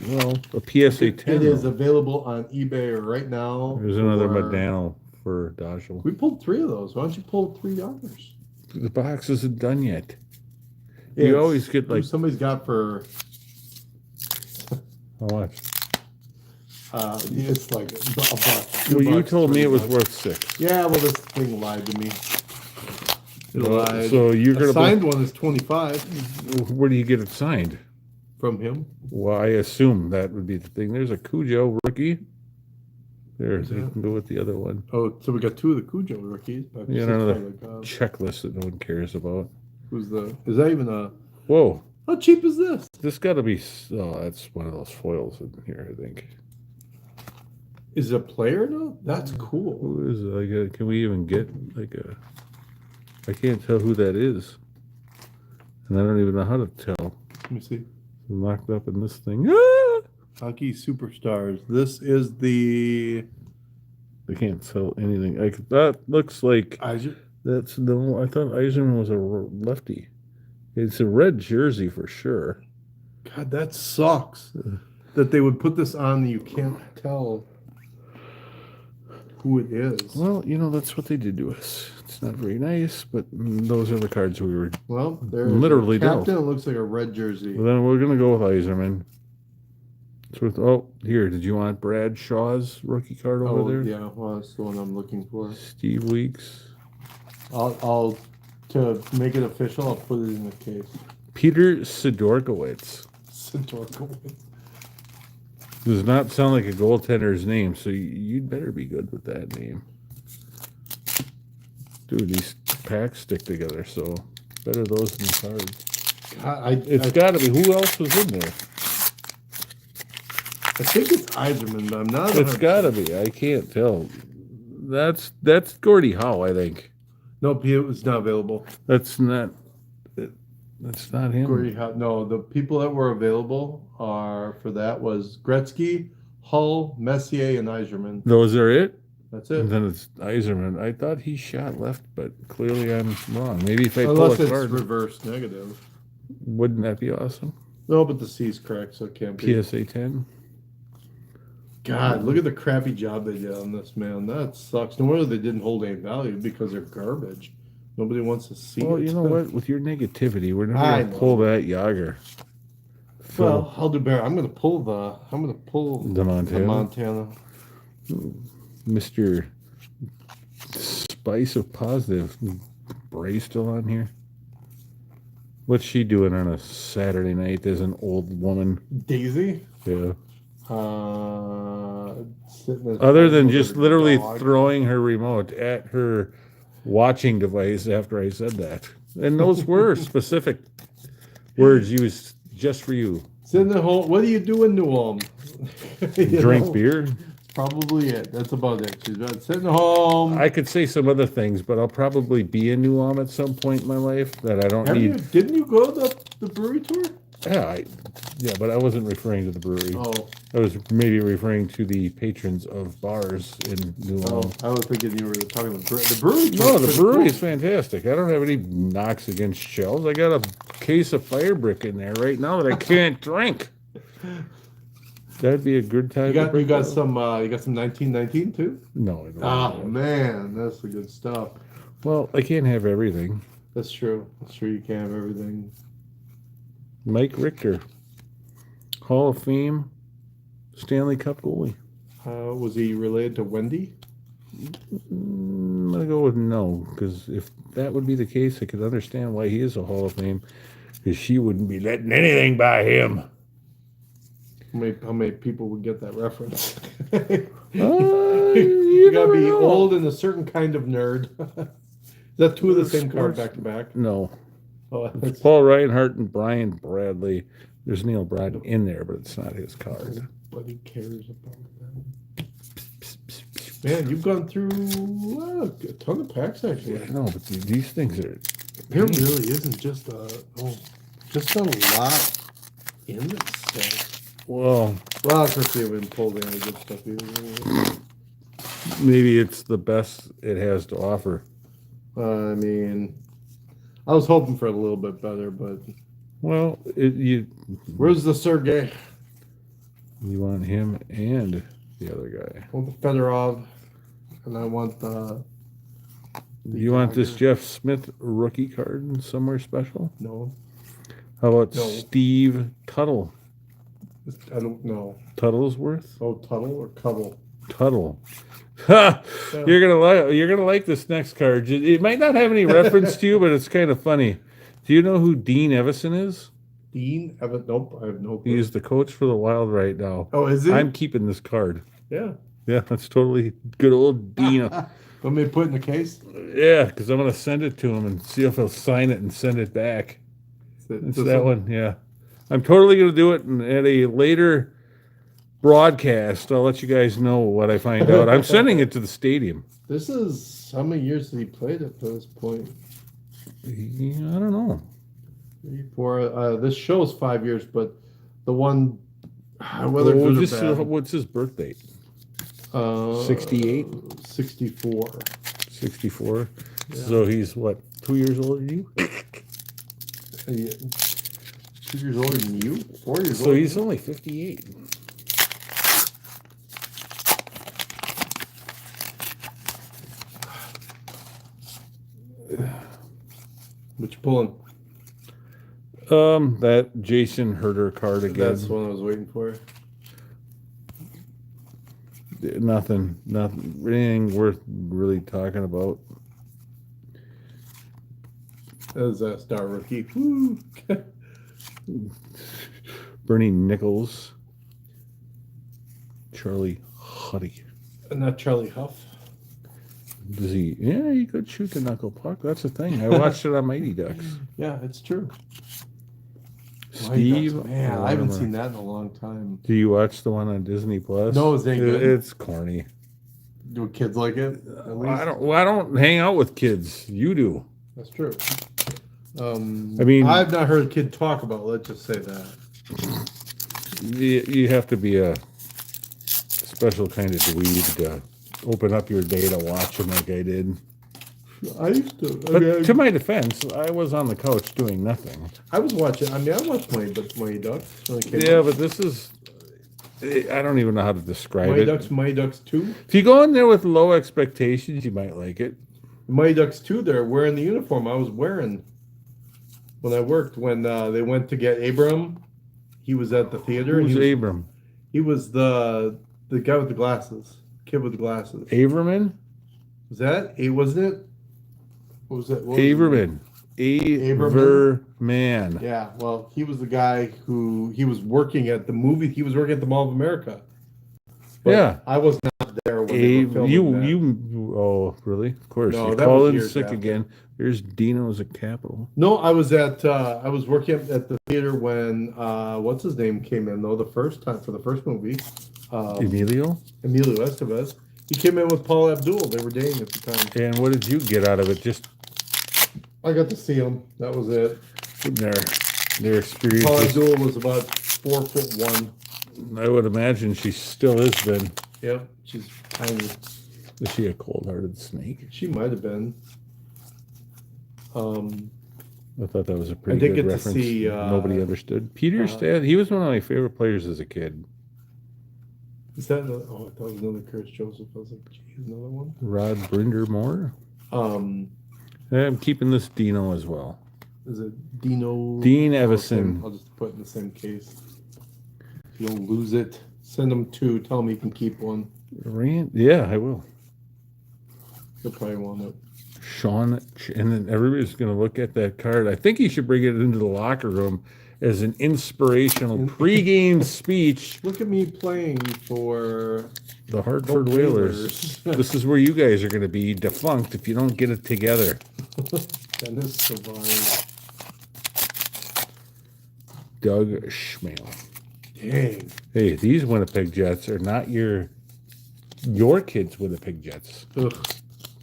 Well, a PSA 10. It is available on eBay right now. There's another for- Medano for Dodgel. We pulled 3 of those. Why don't you pull $3? The box isn't done yet. You always get like somebody's got for how much? it's like a buck. Well, you $2, told me it was $3. worth 6. Yeah, well, this thing lied to me. It Well, lied. so you're A gonna signed one is 25 Where do you get it signed? from him. Well, I assume that would be the thing. There's a Cujo rookie. There, Where's you that? can go with the other one. Oh, so we got 2 of the Cujo rookies. But Yeah, six another for the Cubs. checklist that no one cares about. Who's the? Is that even a? Whoa, How cheap is this? this got to be. Oh, that's one of those foils in here, I think. Is it a player now? That's cool. Who is it? Can we even get like a? I can't tell who that is, and I don't even know how to tell. Let me see. I'm locked up in this thing. Ah! Hockey Superstars. This is the. I can't tell anything. That looks like Isaac. that's no. I thought Eisenman was a lefty. It's a red jersey for sure. God, that sucks. That they would put this on and you can't tell who it is. Well, that's what they did to us. It's not very nice, but those are the cards we were. Well, there's Literally a captain. It looks like a red jersey. Well, then we're gonna go with Iserman. Here, did you want Brad Shaw's rookie card over there? Yeah, well, that's the one I'm looking for. Steve Weeks. I'll to make it official, I'll put it in the case. Peter Sidorkowitz. Sidorkowitz. Does not sound like a goaltender's name, so you'd better be good with that name. Dude, these packs stick together, so better those than the cards. God, It's got to be. Who else was in there? I think it's Eiserman, but I'm not. It's got to be. I can't tell. That's Gordie Howe, I think. Nope, he was not available. That's not him. Gordie Howe. No, the people that were available for that was Gretzky, Hull, Messier, and Eiserman. Those are it? That's And it. then it's Iserman. I thought he shot left, but clearly I'm wrong. Maybe if I Unless pull a it's card, reverse negative. wouldn't that be awesome? No, but the C's correct, so it can't be. PSA 10. God, look at the crappy job they did on this, man. That sucks. No wonder they didn't hold any value because they're garbage. Nobody wants to see Well, it. you know what? With your negativity, we're never I going to pull that Yager. Well, I'll do better. I'm gonna pull The Montana. Montana. Mr. Spice of Positive. Bray still on here? What's she doing on a Saturday night as an old woman? Daisy. Yeah. Sitting at Other than home with just her literally dog. throwing her remote at her watching device after I said that. And those were specific words used just for you. Sitting at home. What do you do in New Ulm? You Drink know? beer. Probably it. That's about it. She's been sitting home. I could say some other things, but I'll probably be in New Ulm at some point in my life that I don't Have need. you, didn't you go to the brewery tour? Yeah, but I wasn't referring to the brewery. Oh, I was maybe referring to the patrons of bars in New Ulm. I was thinking you were talking about the brewery. No, tour's the pretty brewery cool. is fantastic. I don't have any knocks against shells. I got a case of Firebrick in there right now that I can't drink. That'd be a good time. You got some 1919 too. No, I don't. Oh man, that's the good stuff. Well, I can't have everything. That's true. That's true. You can't have everything. Mike Richter, Hall of Fame, Stanley Cup goalie. Was he related to Wendy? I'm gonna go with no, because if that would be the case, I could understand why he is a Hall of Fame, because she wouldn't be letting anything by him. How many people would get that reference? You You gotta never be know. old and a certain kind of nerd. Is that two of the same card Sports- back to back? No, Oh, it's that's, Paul Reinhardt and Brian Bradley. There's Neil Brown in there, but it's not his card. nobody cares about that. Man, you've gone through a ton of packs actually. No, but these things are. There really isn't just a lot in this set. Well, Well, of course, we haven't pulled any good stuff either. maybe it's the best it has to offer. I mean, I was hoping for a little bit better, but Well, where's the Sergey? you want him and the other guy. I want the Fedorov, and I want the You want this Jeff Smith rookie card somewhere special? no. How about No. Steve Tuttle? I don't know. Tuttlesworth? Oh, Tuttle or Cuttle? Tuttle. Ha! You're gonna like this next card. It might not have any reference to you, but it's kind of funny. Do you know who Dean Evison is? Dean Evan? Nope, I have no clue. He's the coach for the Wild right now. Oh, is it? I'm keeping this card. Yeah. Yeah, that's totally good old Dean. Want me to put it in the case? Yeah, because I'm gonna send it to him and see if he'll sign it and send it back. It's that one, yeah. I'm totally gonna do it, and at a later broadcast, I'll let you guys know what I find out. I'm sending it to the stadium. This is how many years did he played at this point? I don't know. 3, 4. This shows 5 years, but the one, whether good or bad, What's his birth date? 68, 68? 64. 64. So he's what, 2 years older than you? 2 years older than you? 4 years So older. he's only 58. What you pulling? That Jason Herder card again. That's the one I was waiting for. Nothing anything worth really talking about. That was a star rookie. Woo. Bernie Nichols, Charlie Huddy. Not Charlie Huff. Does he? Yeah, he could shoot the knuckle puck. That's the thing. I watched it on Mighty Ducks. Yeah, it's true. Steve, Man, I haven't seen that in a long time. Do you watch the one on Disney Plus? No, is it good? It's corny. Do kids like it? At least? I don't hang out with kids. You do. That's true. I mean, I've not heard a kid talk about it, let's just say that. You have to be a special kind of dweeb to open up your day to watch them like I did. I used to. But to my defense, I was on the couch doing nothing. I was watching. I watched Mighty Ducks when it came Yeah, out. but this is. I don't even know how to describe Mighty it. Mighty Ducks 2. If you go in there with low expectations, you might like it. Mighty Ducks 2, they're wearing the uniform I was wearing when I worked. When they went to get Abram, he was at the theater. Who's he was, Abram? He was the guy with the glasses. Kid with the glasses. Averman? Was that? Wasn't it? What was that? What was Averman. Averman. Yeah, well, he was the guy who he was working at the movie. He was working at the Mall of America. But Yeah. I was not there when they were filming that. Oh, really? Of course. No, You're that was calling years sick after. again. There's Dino's at Capitol. No, I was working at the theater when what's his name came in though the first time for the first movie. Emilio? Emilio Estevez. He came in with Paul Abdul. They were dating at the time. And what did you get out of it? Just I got to see him. That was it. their Paul experiences. Abdul was about 4'1". I would imagine she still is then. Yep, she's tiny. Is she a cold-hearted snake? She might have been. I thought that was a pretty did good get to reference. see, Nobody understood. Peter Stan, he was one of my favorite players as a kid. Is that another? Oh, I thought it was another Curtis Joseph. I was like, geez, another one. Rod Brindermore. Um, I'm keeping this Dino as well. is it Dino? Dean Evison. I'll just put it in the same case. If you don't lose it, send him 2. Tell him he can keep one. Yeah, I will. He'll probably want it. Sean, and then everybody's going to look at that card. I think he should bring it into the locker room as an inspirational pregame speech. Look at me playing for The Hartford Whalers. This is where you guys are going to be defunct if you don't get it together. Dennis Savard. Doug Schmale. Dang. Hey, these Winnipeg Jets are not your kids' Winnipeg Jets. Ugh.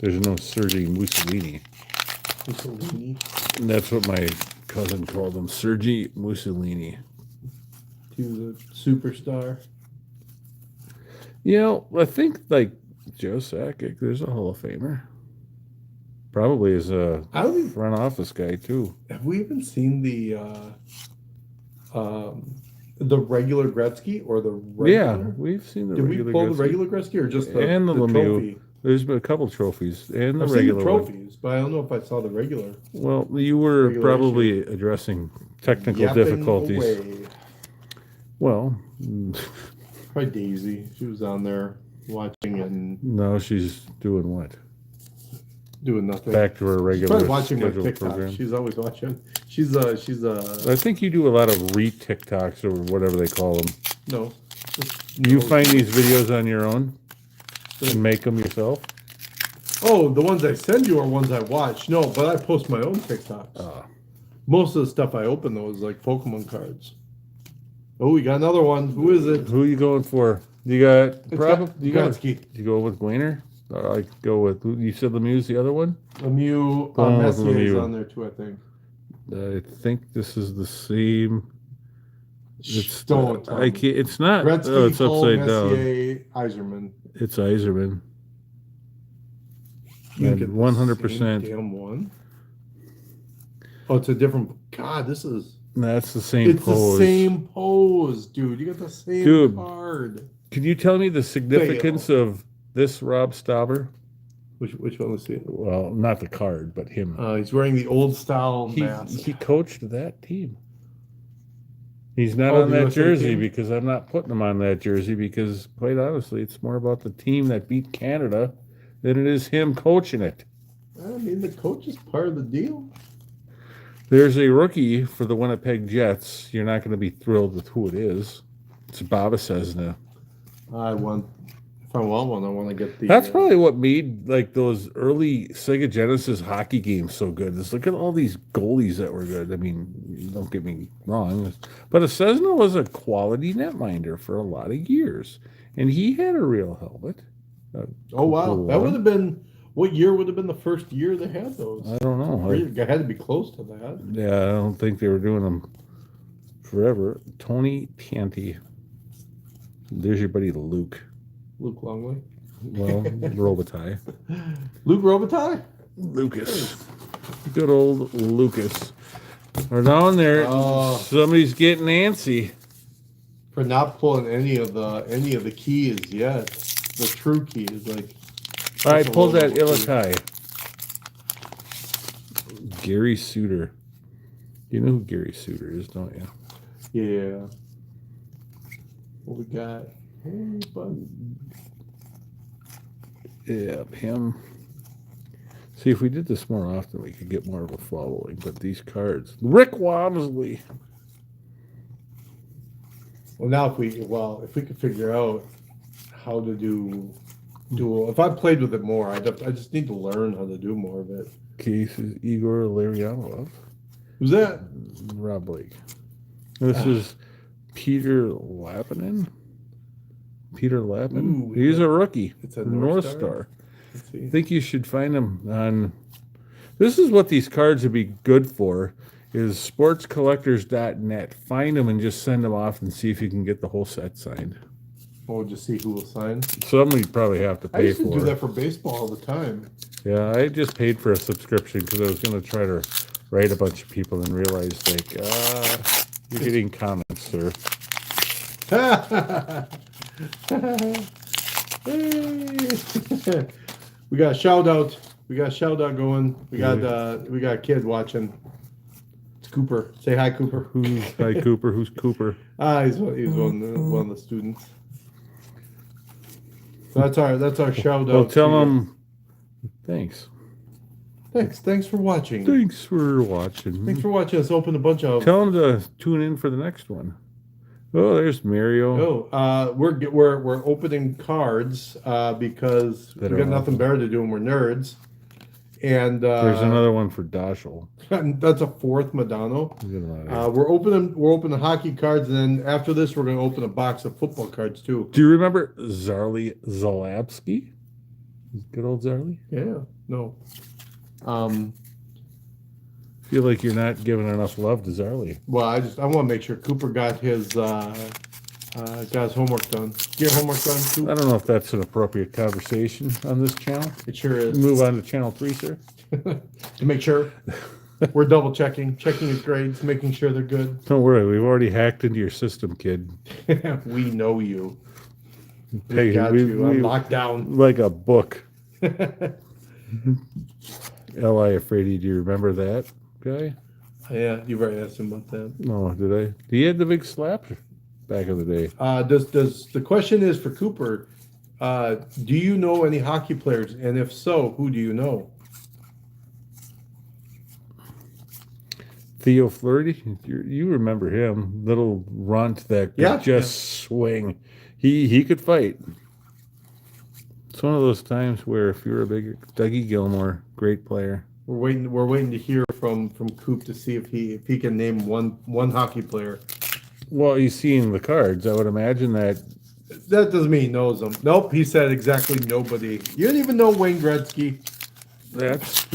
There's no Sergei Mussolini. Mussolini. And that's what my cousin called him, Sergei Mussolini. He was a superstar. You know, I think like Joe Sakic, there's a Hall of Famer. Probably is a I don't even, front office guy too. have we even seen the regular Gretzky or the Yeah, regular? we've seen the Did we regular pull Gretzky. the regular Gretzky or just the And the Lemieux. trophy? There's been a couple trophies and the I've seen regular the one. trophies, but I don't know if I saw the regular. Well, you were Regular probably addressing technical Yapping difficulties. away. Well, Probably Daisy. She was on there watching and no, she's doing what? doing nothing. Back to her She's regular probably watching my scheduled TikTok. program. She's always watching. She's I think you do a lot of re-TikToks or whatever they call them. no. You find these videos on your own and make them yourself? Oh, the ones I send you are ones I watch. No, but I post my own TikToks. Most of the stuff I open though is like Pokemon cards. Oh, we got another one. Who is it? Who are you going for? You got Gretzky. you go with Gwainer? Or I go with you said Lemieux's the other one? Lemieux. Going with Messier is Lemieux. on there too, I think. I think this is the same. It's Don't tell I me. can't. It's not. Gretzky, Oh, it's Hull, upside down. Messier, Iserman. It's Iserman. You And get the 100%. same damn one. Oh, it's a different. God, this is. That's the same It's pose. the same pose, dude. You got the same Dude. card. Can you tell me the significance of this Rob Stauber? Which one was he? Well, not the card, but him. He's wearing the old style He mask. coached that team. He's not Oh, on the that USA jersey team? because I'm not putting him on that jersey because, quite honestly, it's more about the team that beat Canada than it is him coaching it. I mean, the coach is part of the deal. There's a rookie for the Winnipeg Jets. You're not going to be thrilled with who it is. It's Baba Cessna. If I want one, I want to get the. That's probably what made like those early Sega Genesis hockey games so good. Is look at all these goalies that were good. I mean, don't get me wrong, but a Cessna was a quality netminder for a lot of years, and he had a real helmet. Oh wow, Cool that one. would have been. What year would have been the first year they had those? I don't know. It had to be close to that. Yeah, I don't think they were doing them forever. Tony Tanti. There's your buddy Luke. Luke Longley. Well, Robitaille. Luke Robitaille. Lucas. Good old Lucas. We're down there. Oh. Somebody's getting antsy. For not pulling any of the keys yet. The true keys, like. All right, That's a pull that low-level key. Illakai. Gary Suter. You know who Gary Suter is, don't you? Yeah. What we got? Hey, bud. Yeah, him. See, if we did this more often, we could get more of a following. But these cards. Rick Wamsley. Well, now if we could figure out how to do dual. If I played with it more, I just need to learn how to do more of it. Case is Igor Larionov. Who's that? Rob Blake. This is Peter Lapinen. Peter Lapin. Ooh, He's a rookie. it's a North North Star. Star? Let's see. I think you should find him on. This is what these cards would be good for. Is sportscollectors.net. Find them and just send them off and see if you can get the whole set signed. We'll just see who will sign. Somebody probably have to I pay used to for do it. that for baseball all the time. Yeah, I just paid for a subscription because I was going to try to write a bunch of people and realized like, you're getting comments, sir. We got a shout out. We got a shout out going. We got a kid watching. It's Cooper. Say hi, Cooper. Who's hi Cooper? Who's Cooper? He's one of the students. So that's our shout out. Well, tell him thanks. Thanks for watching. Thanks for watching. Thanks for watching us open a bunch of. Tell him to tune in for the next one. Oh, there's Mario. We're opening cards because we That are got nothing awesome. better to do and we're nerds. And There's another one for Dashel. that's a fourth Madonna. We're opening hockey cards, and then after this, we're going to open a box of football cards too. Do you remember Zarly Zalapski? Good old Zarly. Yeah, no. Feel like you're not giving enough love to Zarly. Well, I want to make sure Cooper got his homework done. Get your homework done, I Cooper? don't know if that's an appropriate conversation on this channel. It sure is. Move on to channel 3, sir. To make sure. We're double checking his grades, making sure they're good. Don't worry, we've already hacked into your system, kid. We know you. Hey, We got we- you. I'm we- locked down. Like a book. L.I. Afraidy, do you remember that guy? Yeah, you've already asked him about that. No, did I? He had the big slap back in the day. Does the question is for Cooper? Do you know any hockey players, and if so, who do you know? Theo Fleury, you remember him? Little runt that could Yeah, just swing. He could fight. It's one of those times where if you're a big Dougie Gilmore, great player. We're waiting to hear from Coop to see if he can name one hockey player. Well, he's seeing the cards. I would imagine that. That doesn't mean he knows them. Nope, he said exactly nobody. You didn't even know Wayne Gretzky. That's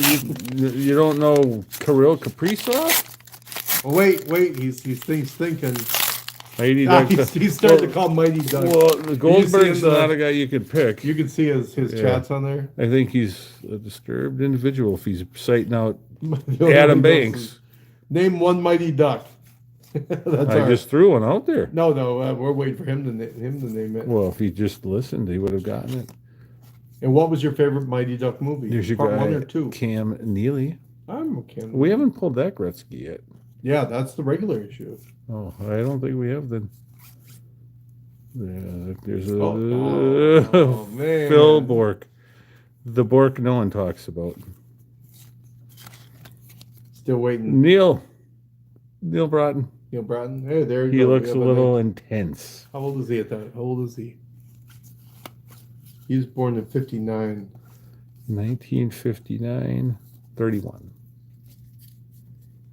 you don't know Kirill Kaprizov? Oh, wait, he's thinking. Mighty Doug. He's starting to call Mighty Doug. Well, the Goldberg's the- not a guy you could pick. You can see his chats on there. I think he's a disturbed individual if he's citing out The only Adam one else Banks. Name one Mighty Duck. That's I just threw one out there. No, we're waiting for him to name it. Well, if he just listened, he would have gotten it. And what was your favorite Mighty Duck movie? There's your Part guy, 1 or 2? Cam Neely. I'm okay. We haven't pulled that Gretzky yet. Yeah, that's the regular issue. Oh, I don't think we have then. Yeah, there's a Oh, man. Phil Bork. The Bork no one talks about. Still waiting. Neil Broughton. Neil Broughton. Hey, there you He go. looks Yeah, a but little intense. How old is he at that? How old is he? He was born in 59. 1959, 31.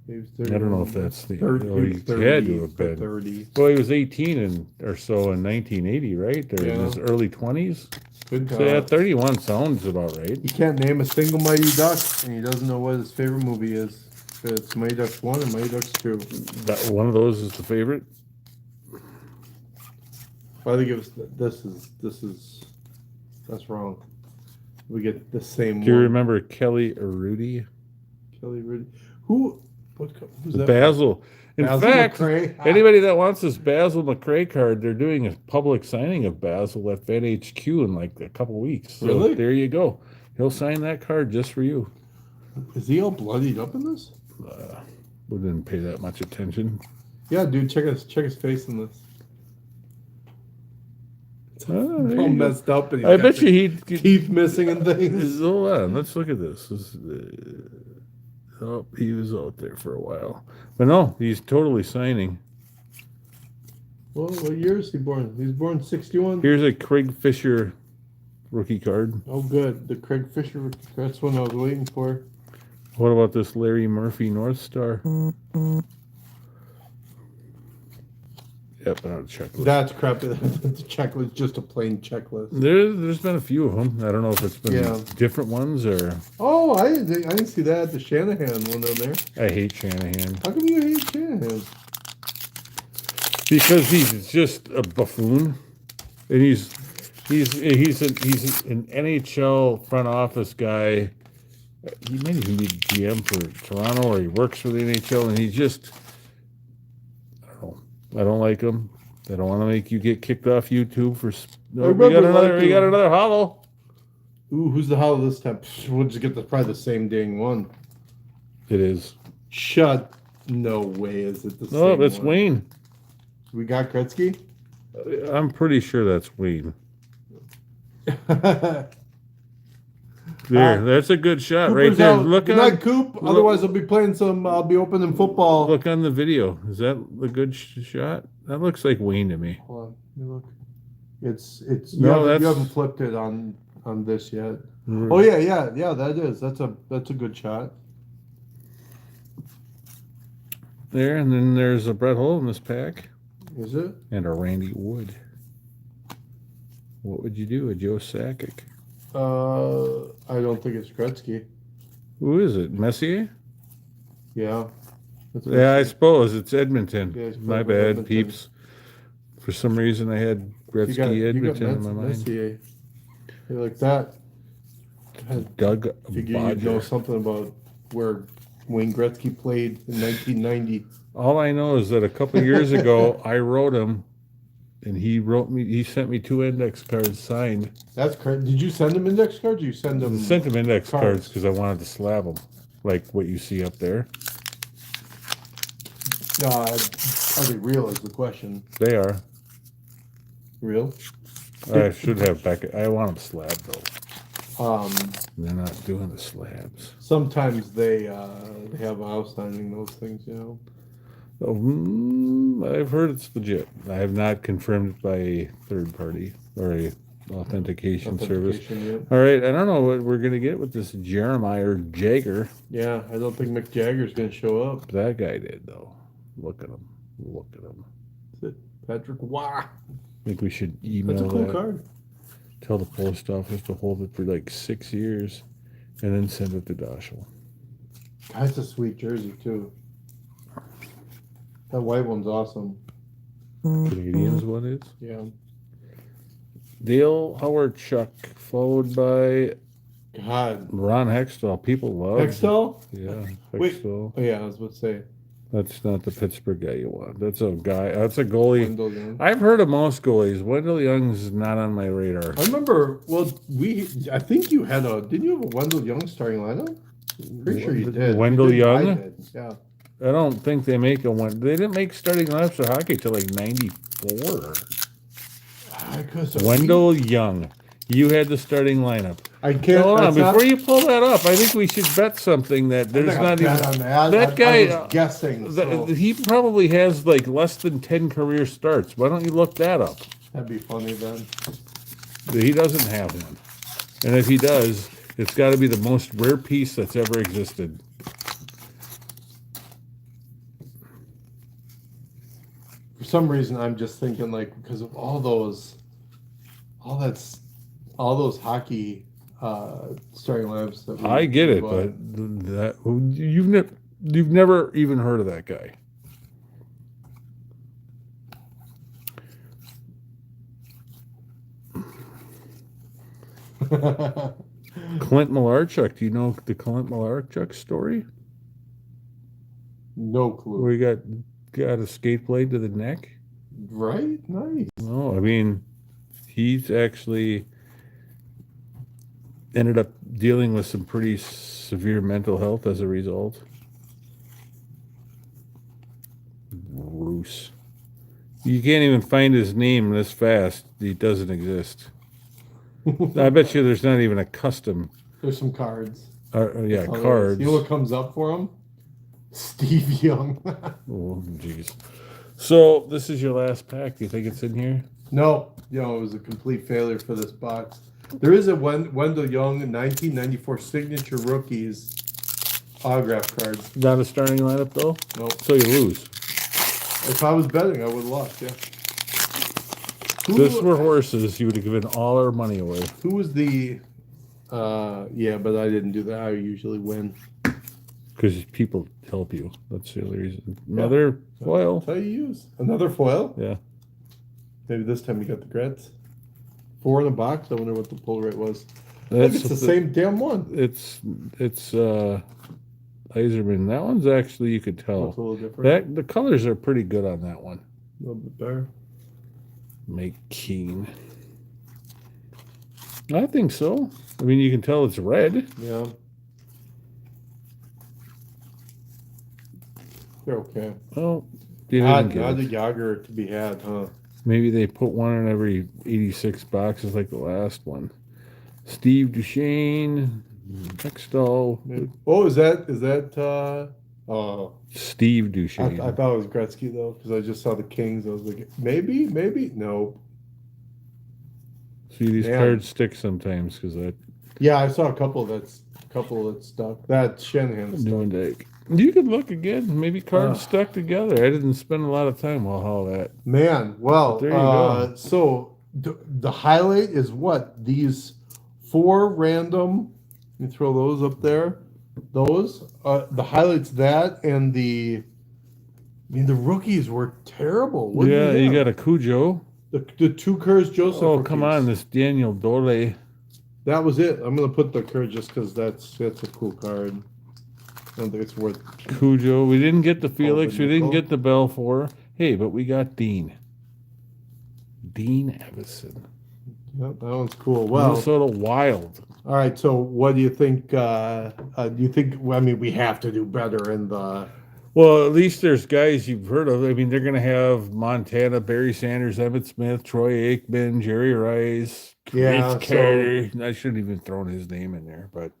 He was I 30. don't know if that's the. 30, Oh, he he was 30, had to have been. 30. Well, he was 18 or so in 1980, right? Or in Yeah. his early 20s. Good So yeah, God. 31 sounds about right. He can't name a single Mighty Duck, and he doesn't know what his favorite movie is. If it's Mighty Ducks 1 or Mighty Ducks 2. That one of those is the favorite. I think it was, that's wrong. We get the same Do you one. remember Kelly Arudi? Kelly Ridley. Who's that? Basil. In Basil fact, McRae? anybody that wants this Basil McRae card, they're doing a public signing of Basil at Van HQ in like a couple weeks. So Really? there you go. He'll sign that card just for you. Is he all bloodied up in this? We didn't pay that much attention. Yeah, dude, check his face in this. Oh, there All you go. messed up, and he's I got bet the you he'd. teeth missing and things. Hold on, let's look at this. Oh, he was out there for a while, but no, he's totally signing. Well, what year is he born? He's born 61. Here's a Craig Fisher rookie card. Oh, good. The Craig Fisher. That's one I was waiting for. What about this Larry Murphy North Star? Yep, on a checklist. That's crap. The checklist, just a plain checklist. There's been a few of them. I don't know if it's been Yeah. different ones or Oh, I didn't see that. The Shanahan one on there. I hate Shanahan How come you hate Shanahan? because he's just a buffoon, and he's an NHL front office guy. He might even be GM for Toronto, or he works for the NHL, and he just, I don't know. I don't like him. I don't want to make you get kicked off YouTube for. No, we got another hollow. Ooh, who's the hollow this time? We'll just get probably the same dang one. It is. No way is it the same Oh, that's one. Wayne. We got Gretzky? I'm pretty sure that's Wayne. There, that's a good shot right Cooper's there. out. Look Good on, night, Coop. Otherwise, I'll be playing some. I'll be opening football. look on the video. Is that a good shot? That looks like Wayne to me. Hold on. Let me look. It's. No, You that's- haven't flipped it on this yet. Oh yeah. That is. That's a good shot. There, and then there's a Brett Hull in this pack, Is it? and a Randy Wood. What would you do, a Joe Sakic? I don't think it's Gretzky. Who is it? Messier? Yeah. That's Yeah, I suppose it's Edmonton. Yeah, it's My probably bad, Edmonton. peeps. For some reason, I had Gretzky Edmonton in my mind. Messier. You like that? I Doug figure you'd know Bodger. something about where Wayne Gretzky played in 1990. All I know is that a couple years ago, I wrote him, and he sent me 2 index cards signed. That's correct. Did you send him index cards? Or you send I them? sent him index cards. cards because I wanted to slab them, like what you see up there. Are they real? Is the question. They are. Real? I should have back. I want them slabbed though. Um, They're not doing the slabs. sometimes they have outstanding those things. So, I've heard it's legit. I have not confirmed it by a third party or a authentication service. Authentication, yeah. All right, I don't know what we're gonna get with this Jeremiah Jagger. Yeah, I don't think Mick Jagger's gonna show up. That guy did though. Look at him. Look at him. Patrick Waugh. I think we should email That's a cool that. card. Tell the post office to hold it for like 6 years, and then send it to Doshel. That's a sweet jersey too. That white one's awesome. Canadians, what is? Yeah. Dale Howard Chuck, followed by God. Ron Hextall. People love Hextall? Yeah, Wait. Hextall. Oh yeah, I was about to say. That's not the Pittsburgh guy you want. That's a guy. That's a goalie. Wendell Young. I've heard of most goalies. Wendell Young's not on my radar. I remember. Well, I think you had didn't you have a Wendell Young starting lineup? Pretty sure you did. Wendell You did, I Young? did, yeah. I don't think they make a one. They didn't make starting lineups for hockey till like '94. Wendell Young. You had the starting lineup. I can't. Hold on, that's not- before you pull that up, I think we should bet something that I'm there's not not gonna even. bet on that. That I guy, was guessing. So He probably has like less than 10 career starts. Why don't you look that up? that'd be funny then. He doesn't have one. And if he does, it's got to be the most rare piece that's ever existed. For some reason, I'm just thinking like because of all those hockey starting lineups. That I get it, bought. but that you've never even heard of that guy. Clint Malarchuk. Do you know the Clint Malarchuk story? No clue. Where he got a skate blade to the neck? Right? Nice. No, I mean, he's actually ended up dealing with some pretty severe mental health as a result. Bruce. You can't even find his name this fast. He doesn't exist. I bet you there's not even a custom. There's some cards. Yeah, Oh, cards. See what comes up for him? Steve Young. Oh, jeez. So this is your last pack. Do you think it's in here? No, it was a complete failure for this box. There is a Wendell Young 1994 signature rookies autograph card. Not a starting lineup though. No, So you lose. if I was betting, I would have lost. Yeah. If this were horses, you would have given all our money away. Who was the? Yeah, but I didn't do that. I usually win. Because people help you. That's the only reason. Another foil. That's how you use another foil. Yeah. Maybe this time you got the Gretz. 4 in a box. I wonder what the pull rate was. I think it's the same damn one. It's Eiserman. That one's actually, you could It's tell. a little different. That the colors are pretty good on that one. A little bit better. Make keen. I think so. I mean, you can tell it's red. Yeah. They're okay. Well, you didn't get Not a it. Yager to be had, huh? Maybe they put one in every 86 boxes like the last one. Steve Duchesne, Nextall, Maybe. Oh, is that? Oh, Steve I Duchesne. thought it was Gretzky though, because I just saw the Kings. I was like, maybe, no. See, these Man. cards stick sometimes because that Yeah, I saw a couple that stuck. That Shanahan stuck. doing deck. You could look again. Maybe cards Ugh. stuck together. I didn't spend a lot of time on all that. Man, well, There you go. so the highlight is what? These 4 random. You throw those up there. Those. The highlights that and the. I mean, the rookies were terrible. What did Yeah, we you have? got a Cujo. the 2 Kurz Joseph. Oh, come rookies. on, this Daniel Dole. That was it. I'm gonna put the Kurz just because that's a cool card. I don't think it's worth. Cujo. We didn't get the Felix. We didn't Nickel. get the Belfour. Hey, but we got Dean. Dean Evison. Yep, that one's cool. Well, Minnesota Wild. all right. So, what do you think? Do you think? I mean, we have to do better in the. Well, at least there's guys you've heard of. I mean, they're going to have Montana, Barry Sanders, Emmett Smith, Troy Aikman, Jerry Rice, Yeah, Chris Carter. I shouldn't even thrown his name in there, but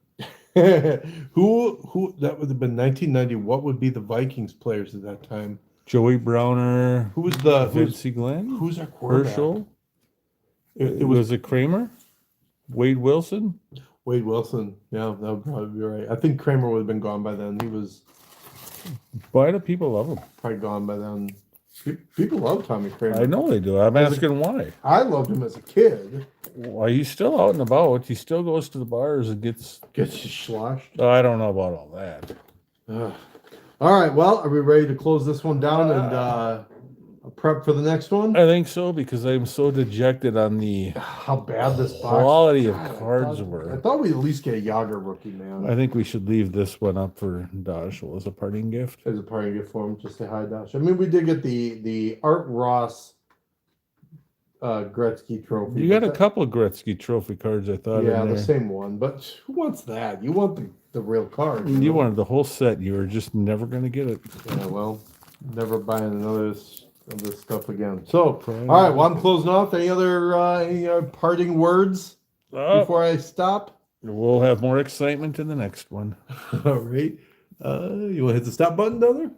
who that would have been 1990? What would be the Vikings players at that time? Joey Browner, Who was the Vince Glenn, who's our quarterback? Herschel. It was was it Kramer, Wade Wilson. Wade Wilson. Yeah, that would probably be right. I think Kramer would have been gone by then. He was Why do people love him? probably gone by then. People love Tommy Kramer. I know they do. I'm As a- asking why. I loved him as a kid. Why he's still out and about. He still goes to the bars and gets. Gets you sloshed. I don't know about all that. Ugh. All right. Well, are we ready to close this one down and prep for the next one? I think so because I'm so dejected on the How bad this box quality of God, cards I were. thought we'd at least get a Yager rookie, man. I think we should leave this one up for Dashel as a parting gift. As a parting gift for him, just say hi, Dash. I mean, we did get the Art Ross Gretzky trophy. You got but a couple of Gretzky trophy cards, I thought. yeah, in the there. same one. But who wants that? You want the real card. You wanted the whole set. You were just never going to get it. Yeah, well, never buying another of this stuff again. So, all right, well, I'm closing off. Any other parting words before I stop? We'll have more excitement in the next one. All right. You want to hit the stop button, Donner?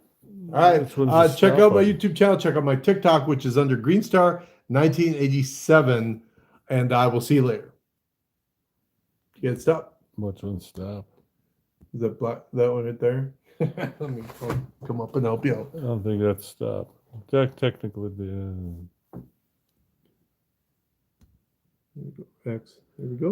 All right. Which one's the Check stop out my button? YouTube channel. Check out my TikTok, which is under Greenstar 1987. And I will see you later. You get stop? Which one stop? Is that black? That one right there? Let me come up and help you out. I don't think that's stop. Technically, X. There we go.